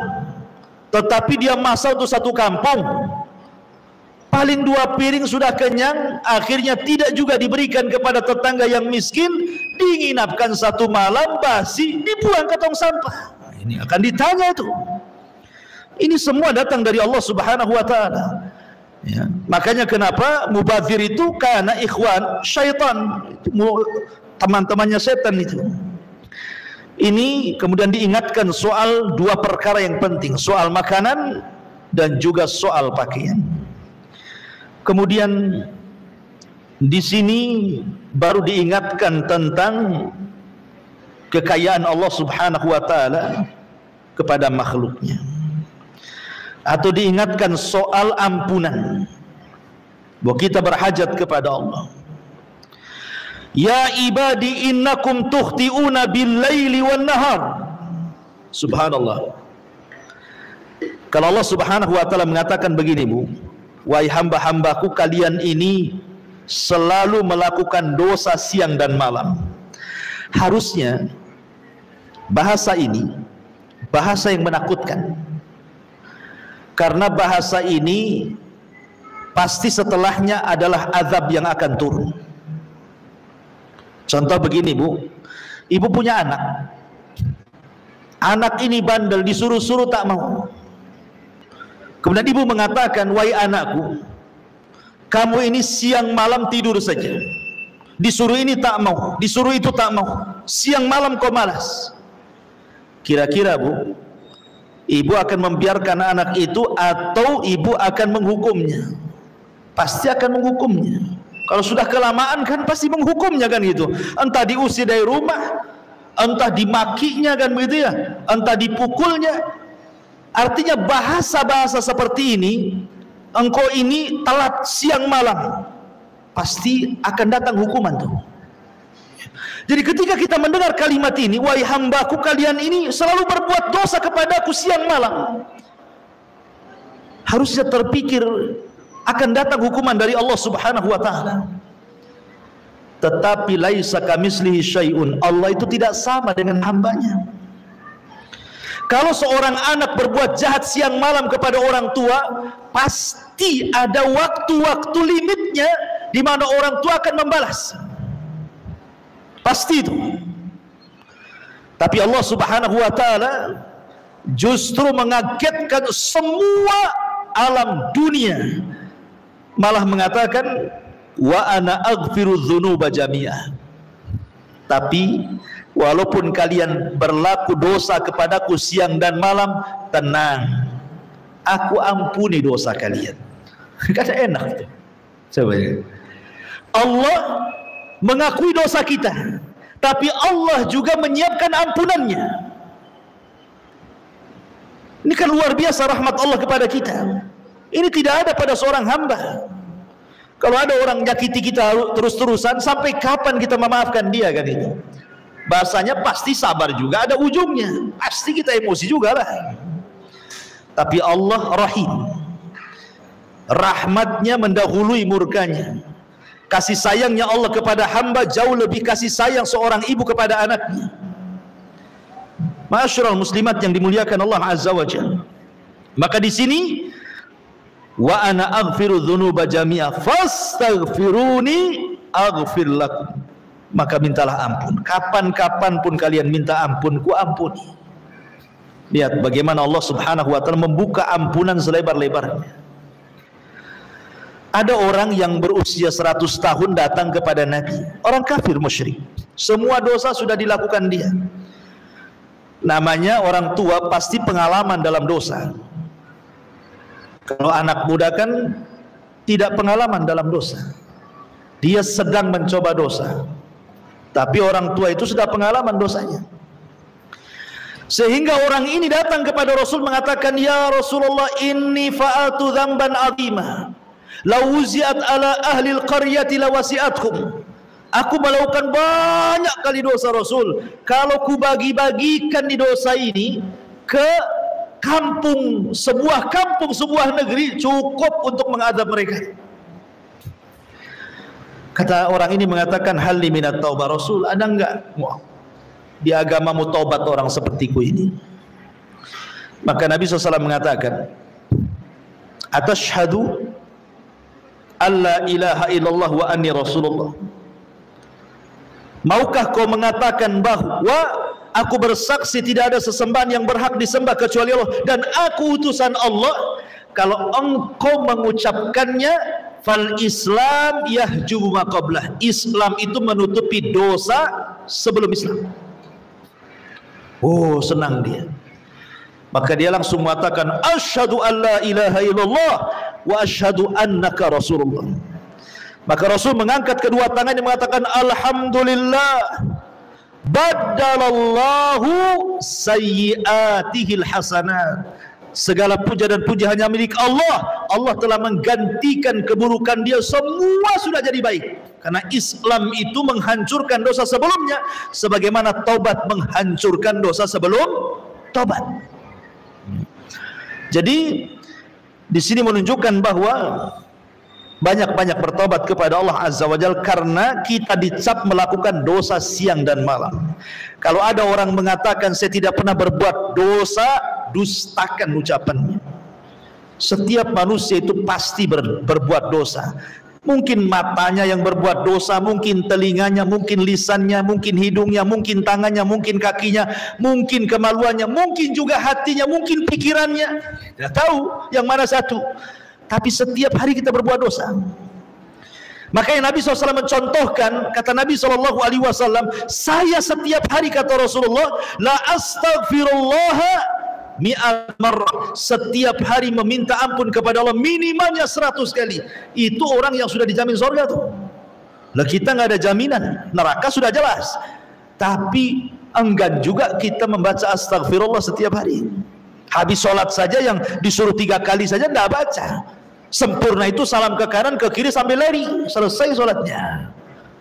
tetapi dia masak untuk 1 kampung. Paling 2 piring sudah kenyang, akhirnya tidak juga diberikan kepada tetangga yang miskin, diinapkan 1 malam, basi, dibuang ke tong sampah. Nah, ini akan ditanya itu. Ini semua datang dari Allah Subhanahu wa taala. Ya. Makanya kenapa mubadzir itu karena ikhwan syaitan, teman-temannya setan itu. Ini kemudian diingatkan soal 2 perkara yang penting, soal makanan dan juga soal pakaian. Kemudian di sini baru diingatkan tentang kekayaan Allah Subhanahu wa taala kepada makhluknya. Atau diingatkan soal ampunan, bahwa kita berhajat kepada Allah. "Ya ibadi innakum tukhti'una bil-laili wan-nahar." Subhanallah. Kalau Allah Subhanahu wa taala mengatakan begini, Bu, "Wahai hamba-hambaku, kalian ini selalu melakukan dosa siang dan malam." Harusnya bahasa ini bahasa yang menakutkan, karena bahasa ini pasti setelahnya adalah azab yang akan turun. Contoh begini, Bu, ibu punya anak. Anak ini bandel, disuruh-suruh tak mau. Kemudian ibu mengatakan, "Wahai anakku, kamu ini siang malam tidur saja. disuruh ini tak mau, disuruh itu tak mau, siang malam kau malas. Kira-kira Bu, ibu akan membiarkan anak itu atau ibu akan menghukumnya? Pasti akan menghukumnya. Kalau sudah kelamaan kan pasti menghukumnya kan gitu. Entah diusir dari rumah, entah dimakinya kan begitu ya, entah dipukulnya. Artinya bahasa-bahasa seperti ini, engkau ini telat siang malam, pasti akan datang hukuman tuh. Jadi ketika kita mendengar kalimat ini, wahai hambaku kalian ini selalu berbuat dosa kepadaku siang malam, harusnya terpikir akan datang hukuman dari Allah Subhanahu wa taala. Tetapi laisa kamitslihi syai'un, Allah itu tidak sama dengan hambanya. Kalau seorang anak berbuat jahat siang malam kepada orang tua, pasti ada waktu-waktu limitnya di mana orang tua akan membalas. Pasti itu. Tapi Allah Subhanahu wa taala justru mengagetkan semua alam dunia, malah mengatakan wa ana aghfiru dzunuba jami'ah. Tapi walaupun kalian berlaku dosa kepadaku siang dan malam, tenang, aku ampuni dosa kalian. Kan enak tuh. Coba ya. Allah mengakui dosa kita, tapi Allah juga menyiapkan ampunannya. Ini kan luar biasa rahmat Allah kepada kita. Ini tidak ada pada seorang hamba. Kalau ada orang menyakiti kita terus-terusan, sampai kapan kita memaafkan dia kan itu? Bahasanya pasti sabar juga ada ujungnya. Pasti kita emosi juga lah. Tapi Allah rahim. Rahmatnya mendahului murkanya. Kasih sayangnya Allah kepada hamba jauh lebih kasih sayang seorang ibu kepada anaknya. Ma'asyiral muslimat yang dimuliakan Allah Azza wa Jalla. Maka di sini wa ana aghfiru dzunuba jami'a fastaghfiruni aghfir lakum. Maka mintalah ampun. Kapan-kapan pun kalian minta ampun, ku ampuni. Lihat bagaimana Allah Subhanahu wa taala membuka ampunan selebar-lebarnya. Ada orang yang berusia 100 tahun datang kepada Nabi, orang kafir musyrik. Semua dosa sudah dilakukan dia. Namanya orang tua pasti pengalaman dalam dosa. Kalau anak muda kan tidak pengalaman dalam dosa. Dia sedang mencoba dosa. Tapi orang tua itu sudah pengalaman dosanya. Sehingga orang ini datang kepada Rasul mengatakan, ya Rasulullah, inni fa'altu dzamban 'azima. Law wuzi'at ala ahli al-qaryati lawasi'atkum. Aku melakukan banyak kali dosa Rasul. Kalau ku bagi-bagikan di dosa ini ke kampung, sebuah negeri, cukup untuk mengadab mereka. Kata orang ini mengatakan, hal li minat taubah Rasul, ada enggak di agamamu taubat orang sepertiku ini? Maka Nabi SAW mengatakan, atashhadu alla ilaha illallah wa anni Rasulullah. Maukah kau mengatakan bahwa aku bersaksi tidak ada sesembahan yang berhak disembah kecuali Allah dan aku utusan Allah? Kalau engkau mengucapkannya, fal Islam yahjubu ma qablah. Islam itu menutupi dosa sebelum Islam. Oh, senang dia. Maka dia langsung mengatakan, asyhadu alla ilaha illallah wa asyhadu annaka Rasulullah. Maka Rasul mengangkat kedua tangannya mengatakan, alhamdulillah badalallahu sayyiatihil hasanat. Segala puja dan puji hanya milik Allah. Allah telah menggantikan keburukan dia, semua sudah jadi baik. Karena Islam itu menghancurkan dosa sebelumnya, sebagaimana taubat menghancurkan dosa sebelum taubat. Jadi di sini menunjukkan bahwa banyak-banyak bertobat kepada Allah Azza wa Jalla karena kita dicap melakukan dosa siang dan malam. Kalau ada orang mengatakan saya tidak pernah berbuat dosa, dustakan ucapannya. Setiap manusia itu pasti berbuat dosa. Mungkin matanya yang berbuat dosa, mungkin telinganya, mungkin lisannya, mungkin hidungnya, mungkin tangannya, mungkin kakinya, mungkin kemaluannya, mungkin juga hatinya, mungkin pikirannya. Tidak tahu yang mana satu. Tapi setiap hari kita berbuat dosa. Makanya Nabi SAW mencontohkan, kata Nabi SAW, saya setiap hari, kata Rasulullah, la astaghfirullah mi'at marrah, setiap hari meminta ampun kepada Allah minimalnya 100 kali. Itu orang yang sudah dijamin surga tuh. Lah kita nggak ada jaminan, neraka sudah jelas. Tapi enggan juga kita membaca astaghfirullah setiap hari. Habis sholat saja yang disuruh 3 kali saja nggak baca. Sempurna itu salam ke kanan ke kiri sambil lari, selesai sholatnya.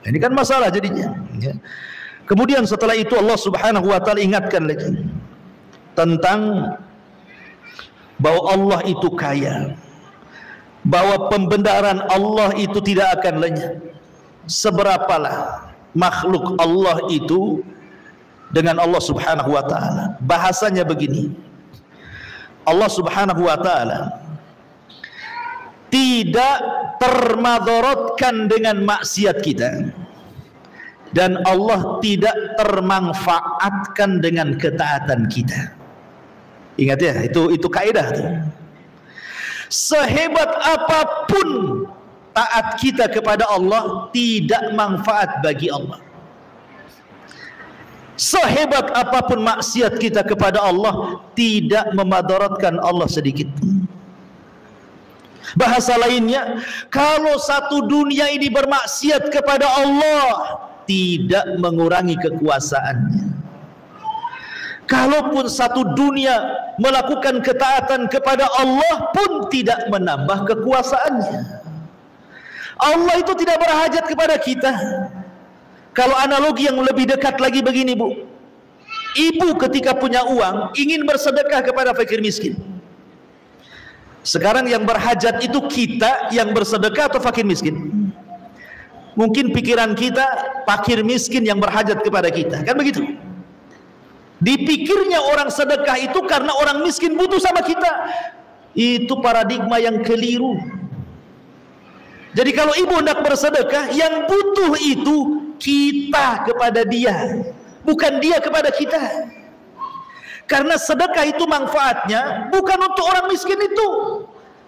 Ini kan masalah jadinya. Kemudian setelah itu Allah Subhanahu wa ta'ala ingatkan lagi tentang bahwa Allah itu kaya, bahwa pembenaran Allah itu tidak akan lenyap. Seberapalah makhluk Allah itu dengan Allah Subhanahu wa ta'ala. Bahasanya begini, Allah Subhanahu wa ta'ala tidak termadaratkan dengan maksiat kita, dan Allah tidak termanfaatkan dengan ketaatan kita. Ingat ya, itu kaidah tuh. Sehebat apapun taat kita kepada Allah, tidak manfaat bagi Allah. Sehebat apapun maksiat kita kepada Allah, tidak memadaratkan Allah sedikit. Bahasa lainnya, kalau satu dunia ini bermaksiat kepada Allah, tidak mengurangi kekuasaannya. Kalaupun satu dunia melakukan ketaatan kepada Allah pun tidak menambah kekuasaannya. Allah itu tidak berhajat kepada kita. Kalau analogi yang lebih dekat lagi begini, Bu. Ibu ketika punya uang ingin bersedekah kepada fakir miskin. Sekarang yang berhajat itu kita yang bersedekah atau fakir miskin? Mungkin pikiran kita fakir miskin yang berhajat kepada kita, kan begitu? Dipikirnya orang sedekah itu karena orang miskin butuh sama kita. Itu paradigma yang keliru. Jadi kalau ibu hendak bersedekah, yang butuh itu kita kepada dia, bukan dia kepada kita. Karena sedekah itu manfaatnya bukan untuk orang miskin itu,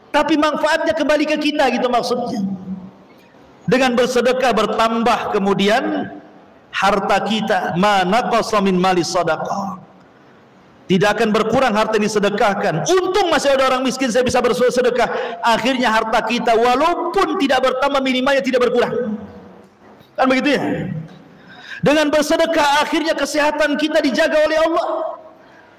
tapi manfaatnya kembali ke kita, gitu maksudnya. Dengan bersedekah bertambah kemudian harta kita, ma naqasa min mali sadaqah. Tidak akan berkurang harta yang disedekahkan. Untung masih ada orang miskin, saya bisa bersedekah. Akhirnya harta kita walaupun tidak bertambah, minimalnya tidak berkurang. Kan begitu ya? Dengan bersedekah akhirnya kesehatan kita dijaga oleh Allah.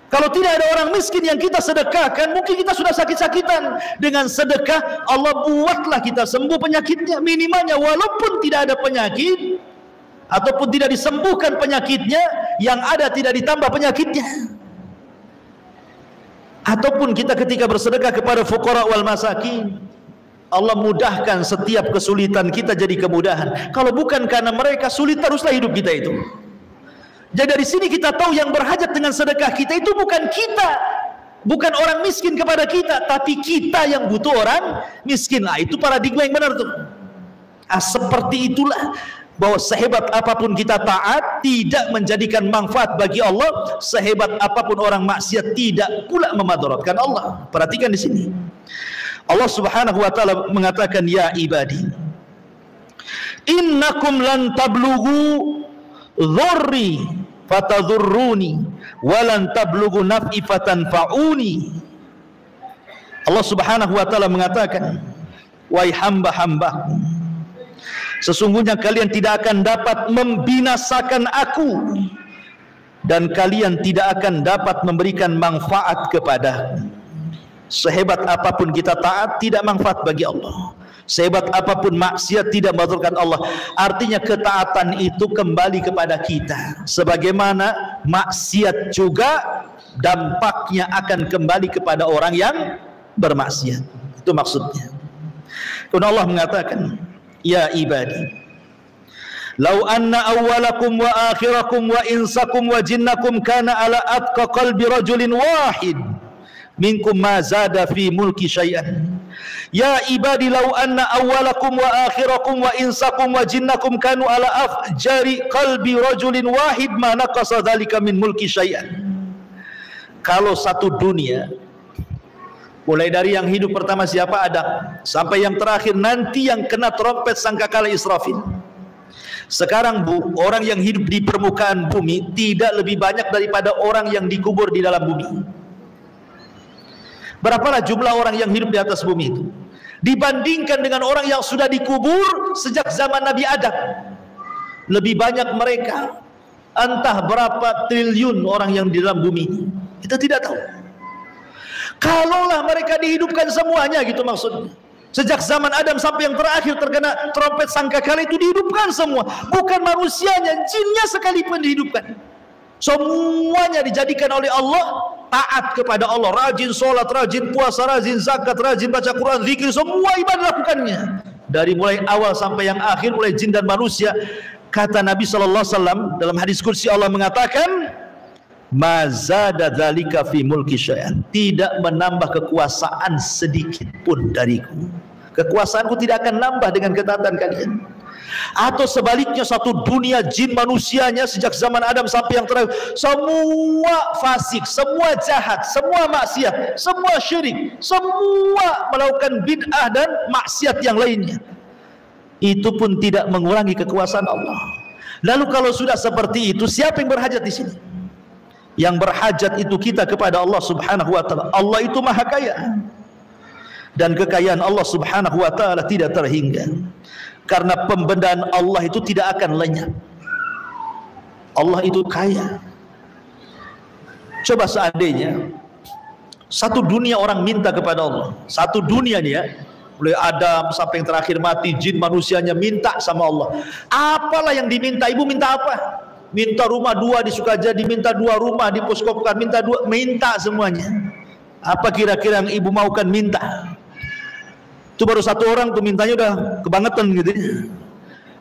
Kalau tidak ada orang miskin yang kita sedekahkan, mungkin kita sudah sakit-sakitan. Dengan sedekah Allah buatlah kita sembuh penyakitnya. Minimalnya walaupun tidak ada penyakit ataupun tidak disembuhkan penyakitnya, yang ada tidak ditambah penyakitnya. Ataupun kita ketika bersedekah kepada fuqara wal masakin, Allah mudahkan setiap kesulitan kita jadi kemudahan. Kalau bukan karena mereka, sulit teruslah hidup kita itu. Jadi dari sini kita tahu yang berhajat dengan sedekah kita itu bukan kita, bukan orang miskin kepada kita, tapi kita yang butuh orang miskin. Lah itu paradigma yang benar tuh. Seperti itulah, bahwa sehebat apapun kita taat tidak menjadikan manfaat bagi Allah, sehebat apapun orang maksiat tidak pula memadaratkan Allah. Perhatikan di sini. Allah Subhanahu wa taala mengatakan, ya ibadi, innakum lan tablughu dhurri fatadhurruni walan tablughu naf'i fatanfa'uni. Allah Subhanahu wa taala mengatakan, wahai hamba-hambaku, sesungguhnya kalian tidak akan dapat membinasakan aku, dan kalian tidak akan dapat memberikan manfaat kepadaku. Sehebat apapun kita taat tidak manfaat bagi Allah. Sehebat apapun maksiat tidak memadaratkan Allah. Artinya ketaatan itu kembali kepada kita. Sebagaimana maksiat juga dampaknya akan kembali kepada orang yang bermaksiat. Itu maksudnya. Kemudian Allah mengatakan, ya ibadi, lau anna awwalakum wa akhirakum wa insakum wa jinnakum kana ala atqa qalbi rajulin wahid minkum ma zada fi mulki syai'an. Ya ibadi, lau anna awwalakum wa akhirakum wa insakum wa jinnakum kanu ala afjari qalbi rajulin wahid ma naqasa dzalika min mulki syai'an. Kalau satu dunia Mulai dari yang hidup pertama siapa? Adam, sampai yang terakhir nanti yang kena trompet sangkakala Israfil. Sekarang Bu, orang yang hidup di permukaan bumi tidak lebih banyak daripada orang yang dikubur di dalam bumi. Berapalah jumlah orang yang hidup di atas bumi itu dibandingkan dengan orang yang sudah dikubur sejak zaman Nabi Adam? Lebih banyak mereka. Entah berapa triliun orang yang di dalam bumi ini, kita tidak tahu. Kalaulah mereka dihidupkan semuanya, gitu maksudnya. Sejak zaman Adam sampai yang terakhir terkena trompet sangkakala itu dihidupkan semua. Bukan manusianya, jinnya sekalipun dihidupkan. Semuanya dijadikan oleh Allah taat kepada Allah, rajin sholat, rajin puasa, rajin zakat, rajin baca Quran, zikir, semua ibadah lakukannya. Dari mulai awal sampai yang akhir, mulai jin dan manusia. Kata Nabi SAW dalam hadis kursi, Allah mengatakan, mazada dzalika fi mulki syai'an, tidak menambah kekuasaan sedikit pun dariku. Kekuasaanku tidak akan nambah dengan ketaatan kalian. Atau sebaliknya, satu dunia jin manusianya sejak zaman Adam sampai yang terakhir, semua fasik, semua jahat, semua maksiat, semua syirik, semua melakukan bid'ah dan maksiat yang lainnya, itu pun tidak mengurangi kekuasaan Allah. Lalu kalau sudah seperti itu, siapa yang berhajat di sini? Yang berhajat itu kita kepada Allah Subhanahu wa taala. Allah itu Maha Kaya. Dan kekayaan Allah Subhanahu wa taala tidak terhingga. Karena pembendaan Allah itu tidak akan lenyap. Allah itu kaya. Coba seandainya satu dunia orang minta kepada Allah, satu dunia nih ya, mulai Adam sampai yang terakhir mati, jin manusianya minta sama Allah. Apalah yang diminta? Ibu minta apa? Minta rumah 2 di Sukajadi, minta 2 rumah di Poskopkan, minta 2, minta semuanya. Apa kira-kira yang ibu maukan minta? Itu baru satu orang tuh mintanya udah kebangetan gitu.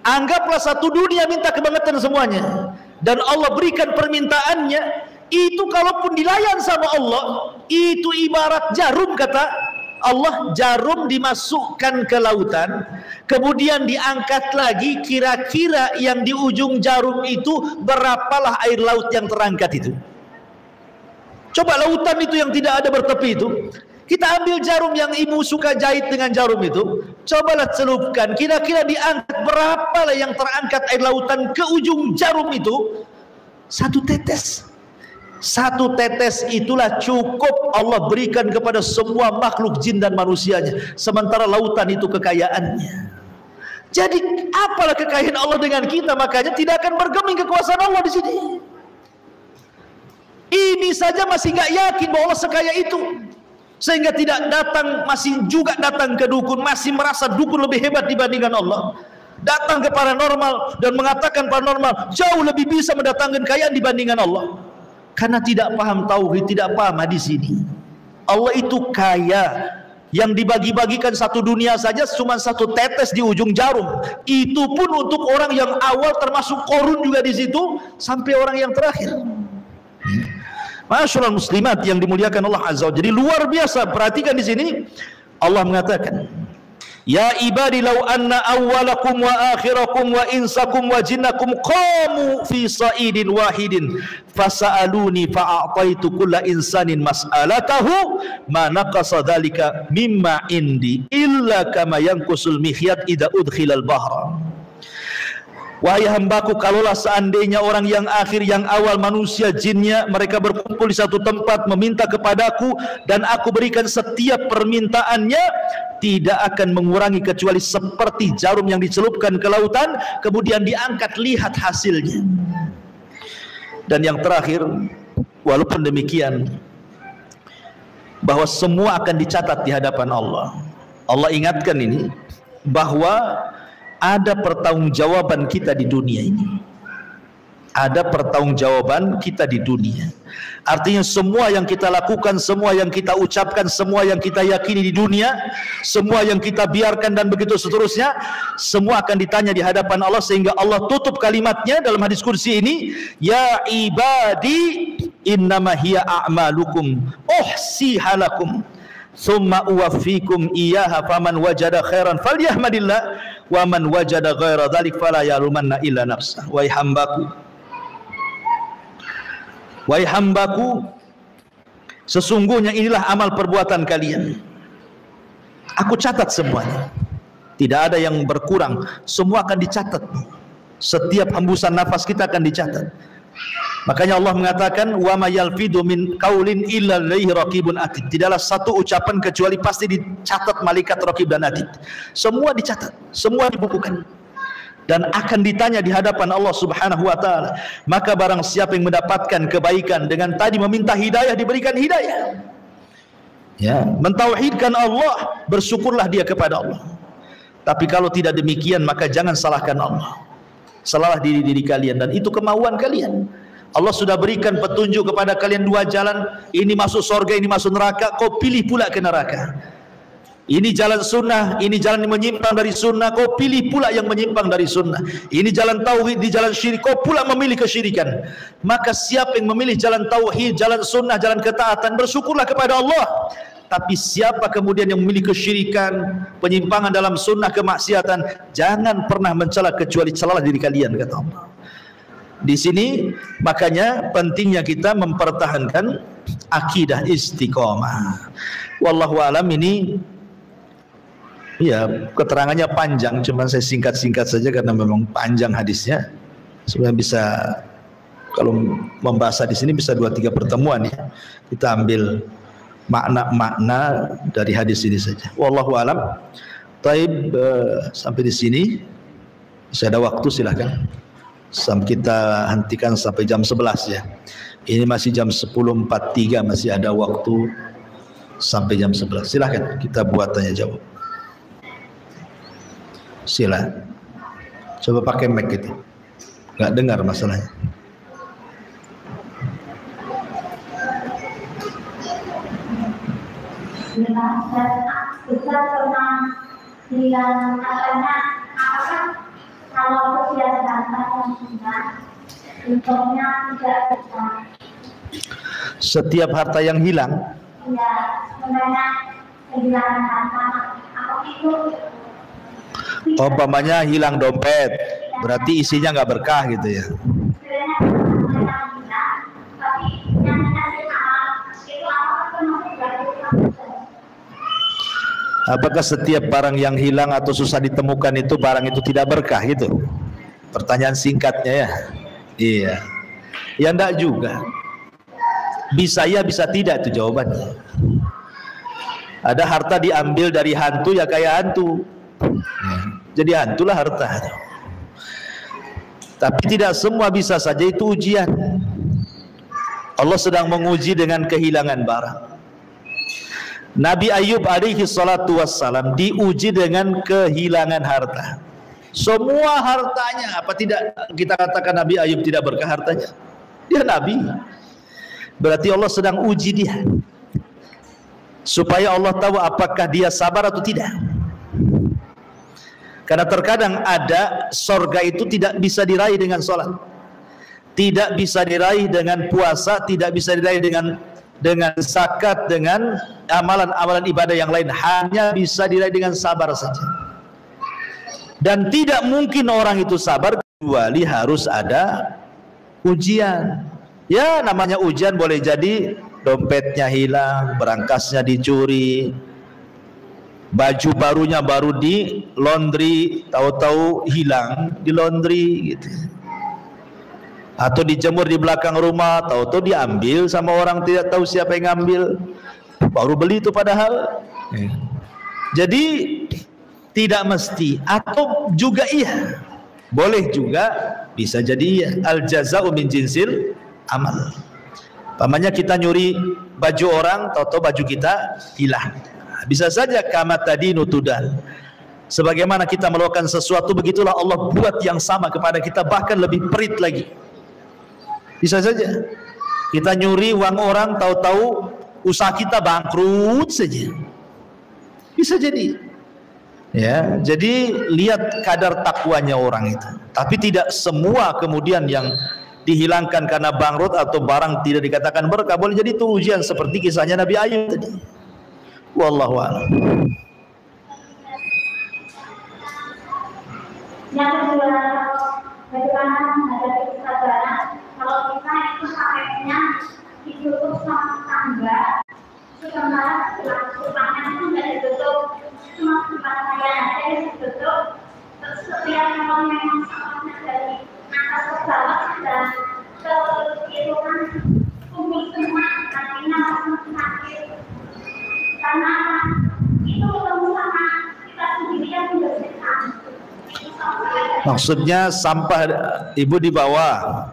Anggaplah satu dunia minta kebangetan semuanya, dan Allah berikan permintaannya. Itu kalaupun dilayan sama Allah, itu ibarat jarum, kata Allah, jarum dimasukkan ke lautan, kemudian diangkat lagi, kira-kira yang di ujung jarum itu berapalah air laut yang terangkat itu? Coba lautan itu yang tidak ada bertepi itu, kita ambil jarum yang ibu suka jahit dengan jarum itu, cobalah celupkan, kira-kira diangkat berapalah yang terangkat air lautan ke ujung jarum itu? Satu tetes. Satu tetes itulah cukup Allah berikan kepada semua makhluk jin dan manusianya. Sementara lautan itu kekayaannya. Jadi apalah kekayaan Allah dengan kita? Makanya tidak akan bergeming kekuasaan Allah di sini. Ini saja masih nggak yakin bahwa Allah sekaya itu, sehingga tidak datang, masih juga datang ke dukun, masih merasa dukun lebih hebat dibandingkan Allah. Datang ke paranormal dan mengatakan paranormal jauh lebih bisa mendatangkan kekayaan dibandingkan Allah. Karena tidak paham tauhid, tidak paham hadis ini. Allah itu kaya. Yang dibagi-bagikan satu dunia saja cuma satu tetes di ujung jarum. Itu pun untuk orang yang awal, termasuk Qarun juga di situ, sampai orang yang terakhir. Masyaallah muslimat yang dimuliakan Allah Azza wa Jalla. Jadi luar biasa. Perhatikan di sini Allah mengatakan, ya ibadi law anna awwalakum wa akhirakum wa insakum wa jinnakum qamu fi sa'idin wahidin fasa'aluni fa'ataitu kulla insanin mas'alatahu ma naqasa dhalika mimma indi illa kama yanqusul mihyat idza udkhilal bahra. Wahai hambaku, kalaulah seandainya orang yang akhir, yang awal, manusia, jinnya, mereka berkumpul di satu tempat meminta kepadaku dan aku berikan setiap permintaannya, tidak akan mengurangi kecuali seperti jarum yang dicelupkan ke lautan kemudian diangkat, lihat hasilnya. Dan yang terakhir, walaupun demikian, bahwa semua akan dicatat di hadapan Allah. Allah ingatkan ini bahwa ada pertanggungjawaban kita di dunia ini. Ada pertanggungjawaban kita di dunia. Artinya semua yang kita lakukan, semua yang kita ucapkan, semua yang kita yakini di dunia, semua yang kita biarkan dan begitu seterusnya, semua akan ditanya di hadapan Allah. Sehingga Allah tutup kalimatnya dalam hadis kursi ini, ya ibadi innama hiya a'malukum uhsiha lakum thumma uwaffikum iyyaha faman wajada khairan falyahmadillah wa man wajada ghaira dzalik fala yalumanna illa nafsah. Wahai hambaku, Sesungguhnya inilah amal perbuatan kalian. Aku catat semuanya. Tidak ada yang berkurang, semua akan dicatat. Setiap hembusan nafas kita akan dicatat. Makanya Allah mengatakan, wa ma yalfidu min qaulin illa alaihi raqibun atid. Tidaklah satu ucapan kecuali pasti dicatat malaikat raqib dan atid. Semua dicatat, semua dibukukan, dan akan ditanya di hadapan Allah Subhanahu wa taala. Maka barang siapa yang mendapatkan kebaikan dengan tadi meminta hidayah, diberikan hidayah. Ya, mentauhidkan Allah, bersyukurlah dia kepada Allah. Tapi kalau tidak demikian, maka jangan salahkan Allah. Salahlah diri kalian, dan itu kemauan kalian. Allah sudah berikan petunjuk kepada kalian dua jalan, ini masuk surga, ini masuk neraka, kau pilih pula ke neraka. Ini jalan sunnah, ini jalan yang menyimpang dari sunnah, kau pilih pula yang menyimpang dari sunnah. Ini jalan tauhid, ini jalan syirik, kau pula memilih kesyirikan. Maka siapa yang memilih jalan tauhid, jalan sunnah, jalan ketaatan, bersyukurlah kepada Allah. Tapi siapa kemudian yang memilih kesyirikan, penyimpangan dalam sunnah, kemaksiatan, jangan pernah mencela kecuali celalah diri kalian, kata Allah. Di sini makanya pentingnya kita mempertahankan akidah istiqomah. Wallahu alam. Ini ya keterangannya panjang, cuman saya singkat-singkat saja karena memang panjang hadisnya. Sebenarnya bisa, kalau membahas di sini bisa 2-3 pertemuan ya. Kita ambil makna-makna dari hadis ini saja. Wallahu alam. Taib, sampai di sini. Masih ada waktu, silakan. Kita hentikan sampai jam 11 ya. Ini masih jam 10.43, masih ada waktu sampai jam 11. Silakan kita buat tanya jawab. Sila. Coba pakai mic itu. Nggak dengar masalahnya. Bisa pernah bilang apakah kalau kegiatan yang sunnah untuknya tidak besar? Setiap harta yang hilang, ya sebenarnya kehilangan harta apa itu? umpamanya hilang dompet, berarti isinya nggak berkah gitu ya. Apakah setiap barang yang hilang atau susah ditemukan itu barang itu tidak berkah gitu? Pertanyaan singkatnya ya. Iya. Ya enggak juga. Bisa ya, bisa tidak, itu jawabannya. Ada harta diambil dari hantu, ya kayak hantu. Jadi hantulah harta. Tapi tidak semua bisa saja itu ujian. Allah sedang menguji dengan kehilangan barang. Nabi Ayub alaihi salatu wassalam diuji dengan kehilangan harta. Semua hartanya, apa tidak kita katakan Nabi Ayub tidak berkah hartanya? Dia Nabi. Berarti Allah sedang uji dia, supaya Allah tahu apakah dia sabar atau tidak. Karena terkadang ada sorga itu tidak bisa diraih dengan sholat, tidak bisa diraih dengan puasa, tidak bisa diraih dengan zakat, dengan amalan-amalan ibadah yang lain, hanya bisa diraih dengan sabar saja. Dan tidak mungkin orang itu sabar kecuali harus ada ujian. Ya namanya ujian, boleh jadi dompetnya hilang, berangkasnya dicuri, baju barunya baru di laundry, tahu-tahu hilang di laundry gitu. Atau dijemur di belakang rumah, tahu-tahu diambil sama orang tidak tahu siapa yang ngambil, baru beli itu padahal. Jadi tidak mesti, atau juga iya, boleh juga, bisa jadi iya. Al jaza'u min jinsil amal. Pamannya kita nyuri baju orang, tahu-tahu baju kita hilang. Bisa saja kama tadinu tudal. Sebagaimana kita melakukan sesuatu, begitulah Allah buat yang sama kepada kita, bahkan lebih perit lagi. Bisa saja kita nyuri uang orang, tahu-tahu usaha kita bangkrut saja. Bisa jadi. Ya, jadi lihat kadar takwanya orang itu. Tapi tidak semua kemudian yang dihilangkan karena bangkrut atau barang tidak dikatakan berkah. Boleh jadi itu ujian seperti kisahnya Nabi Ayub tadi. Wallahu a'lam. Yang kedua, bagaimana menghadapi kesabaran kalau kita itu sakitnya ditutup sama tangga, sementara supaya itu nggak ditutup, cuma tempat saya aja ditutup. Terus setiap kalau memang sampahnya dari atas ke bawah dan ke itu kan kumpul semua, artinya langsung sakit. Karena itu ketemu sama kita sendiri yang tidak bisa. Maksudnya sampah ibu di bawah.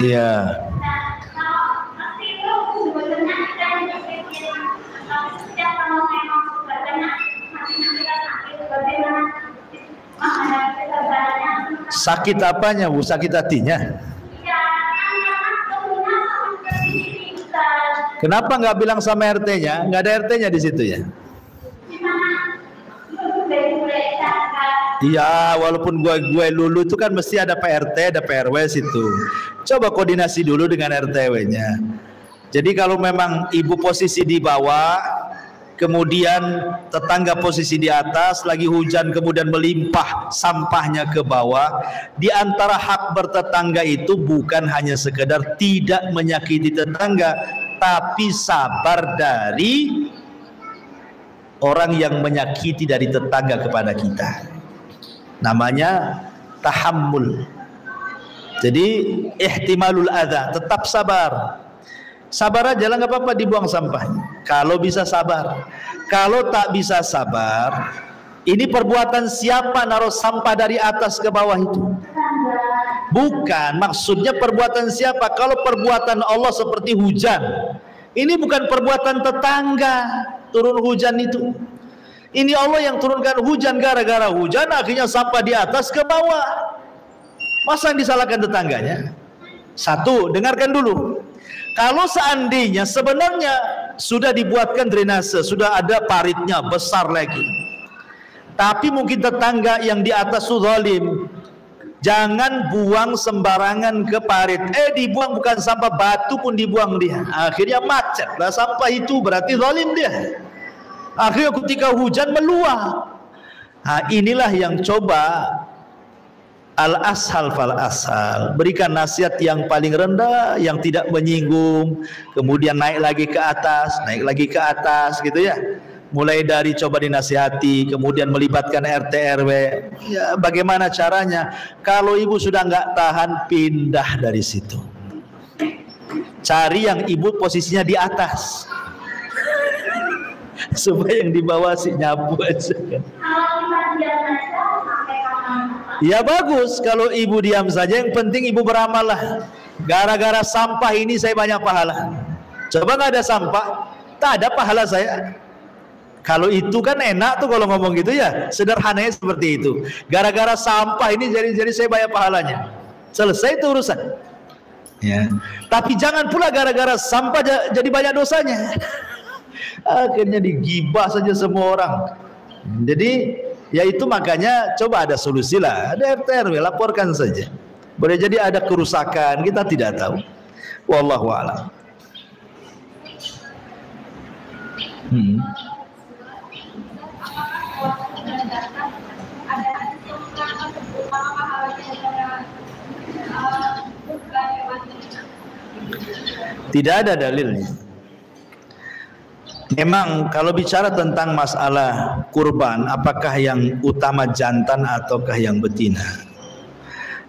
Iya. Sakit apanya Bu? Sakit hatinya? Kenapa nggak bilang sama RT-nya? Nggak ada RT-nya di situ ya? Iya, walaupun gue lulu itu kan mesti ada PRT, ada PRW situ. Coba koordinasi dulu dengan RT-nya. Jadi kalau memang ibu posisi di bawah, kemudian tetangga posisi di atas, lagi hujan kemudian melimpah sampahnya ke bawah, di antara hak bertetangga itu bukan hanya sekedar tidak menyakiti tetangga, tapi sabar dari orang yang menyakiti dari tetangga kepada kita. Namanya tahammul. Jadi ihtimalul adza, tetap sabar. Sabar aja lah, nggak apa-apa dibuang sampahnya. Kalau bisa sabar. Kalau tak bisa sabar, ini perbuatan siapa naruh sampah dari atas ke bawah itu? Bukan, maksudnya perbuatan siapa? Kalau perbuatan Allah seperti hujan, ini bukan perbuatan tetangga turun hujan itu. Ini Allah yang turunkan hujan, gara-gara hujan akhirnya sampah di atas ke bawah. Masa yang disalahkan tetangganya? Satu, dengarkan dulu. Kalau seandainya sebenarnya sudah dibuatkan drainase, sudah ada paritnya besar lagi, tapi mungkin tetangga yang di atas itu zalim, jangan buang sembarangan ke parit. Dibuang bukan sampah, batu pun dibuang dia. Akhirnya macet lah sampah itu, berarti zalim dia. Akhirnya ketika hujan meluap. Nah, inilah yang coba al-ashal fal-ashal, berikan nasihat yang paling rendah, yang tidak menyinggung, kemudian naik lagi ke atas, naik lagi ke atas gitu ya. Mulai dari coba dinasihati, kemudian melibatkan RT RW. Ya, bagaimana caranya? Kalau ibu sudah nggak tahan, pindah dari situ. Cari yang ibu posisinya di atas, supaya yang di bawah sih nyapu aja. Ya bagus kalau ibu diam saja, yang penting ibu beramal lah. Gara-gara sampah ini saya banyak pahala. Coba nggak ada sampah, tak ada pahala saya. Kalau itu kan enak tuh kalau ngomong gitu ya, sederhananya seperti itu. Gara-gara sampah ini jadi saya banyak pahalanya. Selesai itu urusan. Ya. Tapi jangan pula gara-gara sampah jadi banyak dosanya. Akhirnya digibah saja semua orang. Jadi ya itu makanya coba ada solusi lah. Ada RT RW, laporkan saja. Boleh jadi ada kerusakan, kita tidak tahu. Wallahu a'lam. Tidak ada dalilnya. Memang kalau bicara tentang masalah kurban, apakah yang utama jantan ataukah yang betina?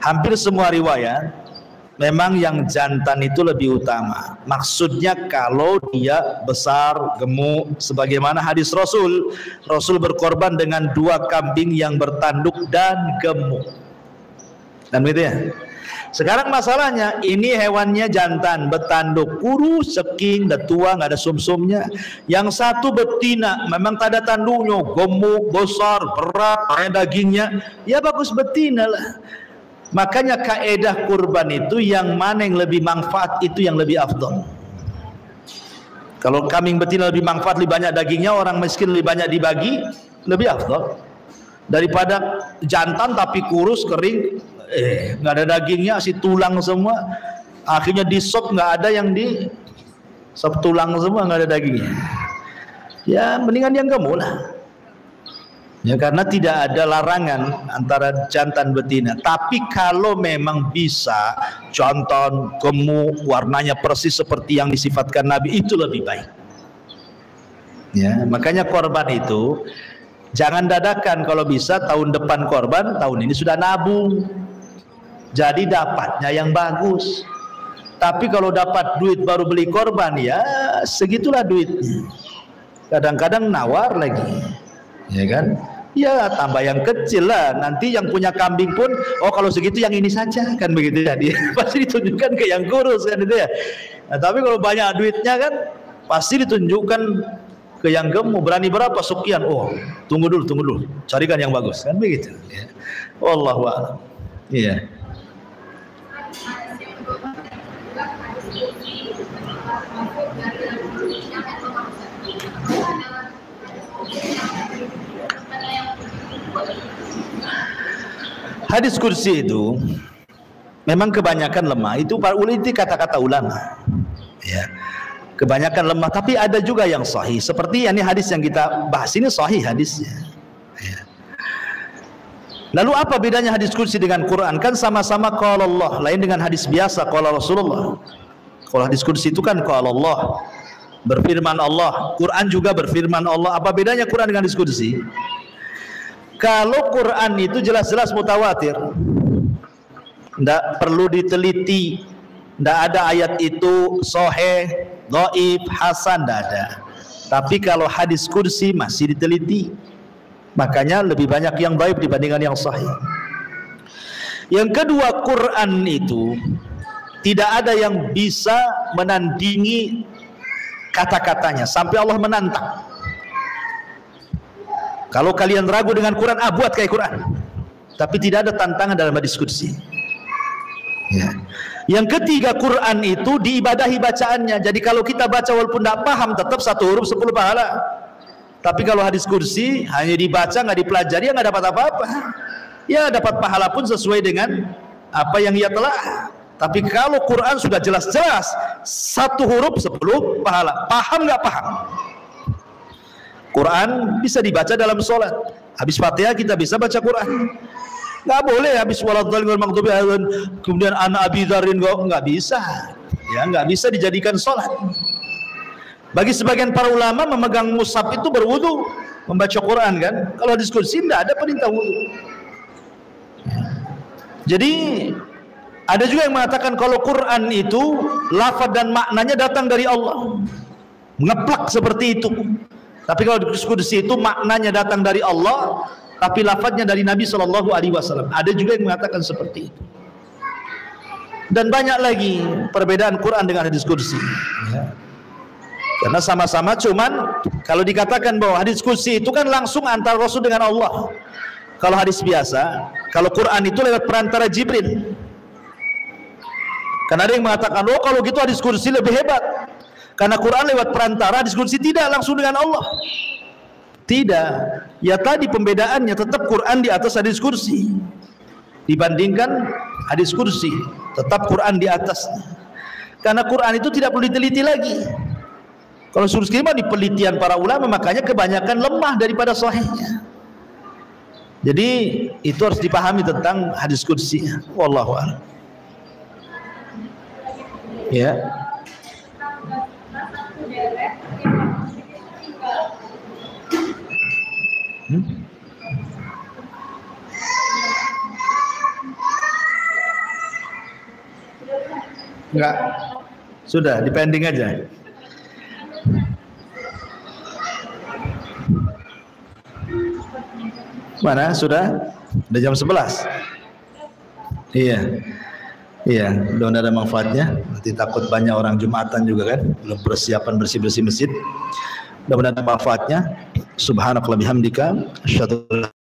Hampir semua riwayat memang yang jantan itu lebih utama. Maksudnya kalau dia besar, gemuk, sebagaimana hadis Rasul berkorban dengan 2 kambing yang bertanduk dan gemuk. Dan begitu ya. Sekarang masalahnya ini hewannya jantan, bertanduk, kurus, ceking, udah tua, nggak ada sumsumnya. Yang satu betina, memang tak ada tanduknya, gemuk, besar, berat, ada dagingnya. Ya bagus betina lah. Makanya kaedah kurban itu yang mana yang lebih manfaat itu yang lebih afdol. Kalau kambing betina lebih manfaat, lebih banyak dagingnya, orang miskin lebih banyak dibagi, lebih afdol. Daripada jantan tapi kurus, kering, nggak ada dagingnya, si tulang semua, akhirnya di sop nggak ada yang di sop, tulang semua nggak ada dagingnya. Ya mendingan yang gemuk lah. Ya, karena tidak ada larangan antara jantan betina. Tapi kalau memang bisa jantan gemuk, warnanya persis seperti yang disifatkan Nabi, itu lebih baik. Ya, makanya korban itu jangan dadakan. Kalau bisa tahun depan korban, tahun ini sudah nabung. Jadi dapatnya yang bagus. Tapi kalau dapat duit baru beli korban, ya segitulah duitnya. Kadang-kadang nawar lagi, ya kan? Ya tambah yang kecil lah. Nanti yang punya kambing pun, oh kalau segitu yang ini saja, kan begitu ya. Dia pasti ditunjukkan ke yang kurus kan itu ya. Nah, tapi kalau banyak duitnya kan pasti ditunjukkan ke yang gemuk. Berani berapa sekian? Oh tunggu dulu, carikan yang bagus, kan begitu ya. Wallahu a'lam. Iya. Hadis kursi itu memang kebanyakan lemah. Itu kata-kata ulama. Ya. Kebanyakan lemah, tapi ada juga yang sahih. Seperti ini hadis yang kita bahas ini sahih hadisnya. Ya. Lalu apa bedanya hadis kursi dengan Quran? Kan sama-sama qala Allah, lain dengan hadis biasa qala Rasulullah. Kalau hadis kursi itu kan qala Allah, berfirman Allah. Quran juga berfirman Allah. Apa bedanya Quran dengan hadis kursi? Kalau Quran itu jelas-jelas mutawatir, tidak perlu diteliti, tidak ada ayat itu sahih, dhaif, hasan, tidak ada. Tapi kalau hadis kursi masih diteliti, makanya lebih banyak yang dhaif dibandingkan yang sahih. Yang kedua, Quran itu tidak ada yang bisa menandingi kata-katanya sampai Allah menantang. Kalau kalian ragu dengan Quran, buat kayak Quran. Tapi tidak ada tantangan dalam hadis kursi. Ya. Yang ketiga, Quran itu diibadahi bacaannya. Jadi kalau kita baca walaupun tidak paham, tetap 1 huruf 10 pahala. Tapi kalau hadis kursi hanya dibaca, nggak dipelajari, ya nggak dapat apa-apa. Ya dapat pahala pun sesuai dengan apa yang ia telah. Tapi kalau Quran sudah jelas-jelas 1 huruf 10 pahala. Paham nggak paham? Quran bisa dibaca dalam sholat. Habis Fatihah kita bisa baca Quran. Nggak boleh habis waladhdallin wal maghdubi alaihim kemudian ana abi dzarrin, nggak bisa. Ya nggak bisa dijadikan sholat. Bagi sebagian para ulama memegang mushaf itu berwudu, membaca Quran kan. Kalau diskusi tidak ada perintah wudu. Jadi ada juga yang mengatakan kalau Quran itu lafaz dan maknanya datang dari Allah, ngeplak seperti itu. Tapi kalau diskusi itu maknanya datang dari Allah, tapi lafadznya dari Nabi Shallallahu Alaihi Wasallam. Ada juga yang mengatakan seperti itu. Dan banyak lagi perbedaan Quran dengan hadis kursi. Ya. Karena sama-sama, cuman kalau dikatakan bahwa hadis kursi itu kan langsung antara Rasul dengan Allah. Kalau hadis biasa, kalau Quran itu lewat perantara Jibril. Karena ada yang mengatakan, oh kalau gitu hadis kursi lebih hebat. Karena Quran lewat perantara, hadis kursi tidak langsung dengan Allah. Tidak. Ya tadi pembedaannya tetap Quran di atas hadis kursi. Dibandingkan hadis kursi, tetap Quran di atasnya. Karena Quran itu tidak perlu diteliti lagi. Kalau hadis kursi di penelitian para ulama, makanya kebanyakan lemah daripada sahihnya. Jadi itu harus dipahami tentang hadis kursi. Wallahu a'lam. Ya. Enggak, sudah dipending aja. Mana sudah? Udah jam 11. Iya, iya, udah ada manfaatnya. Nanti takut banyak orang Jumatan juga kan, belum persiapan bersih-bersih masjid. Mudah-mudahan ada manfaatnya. Subhanakallahumma bihamdika asyhadu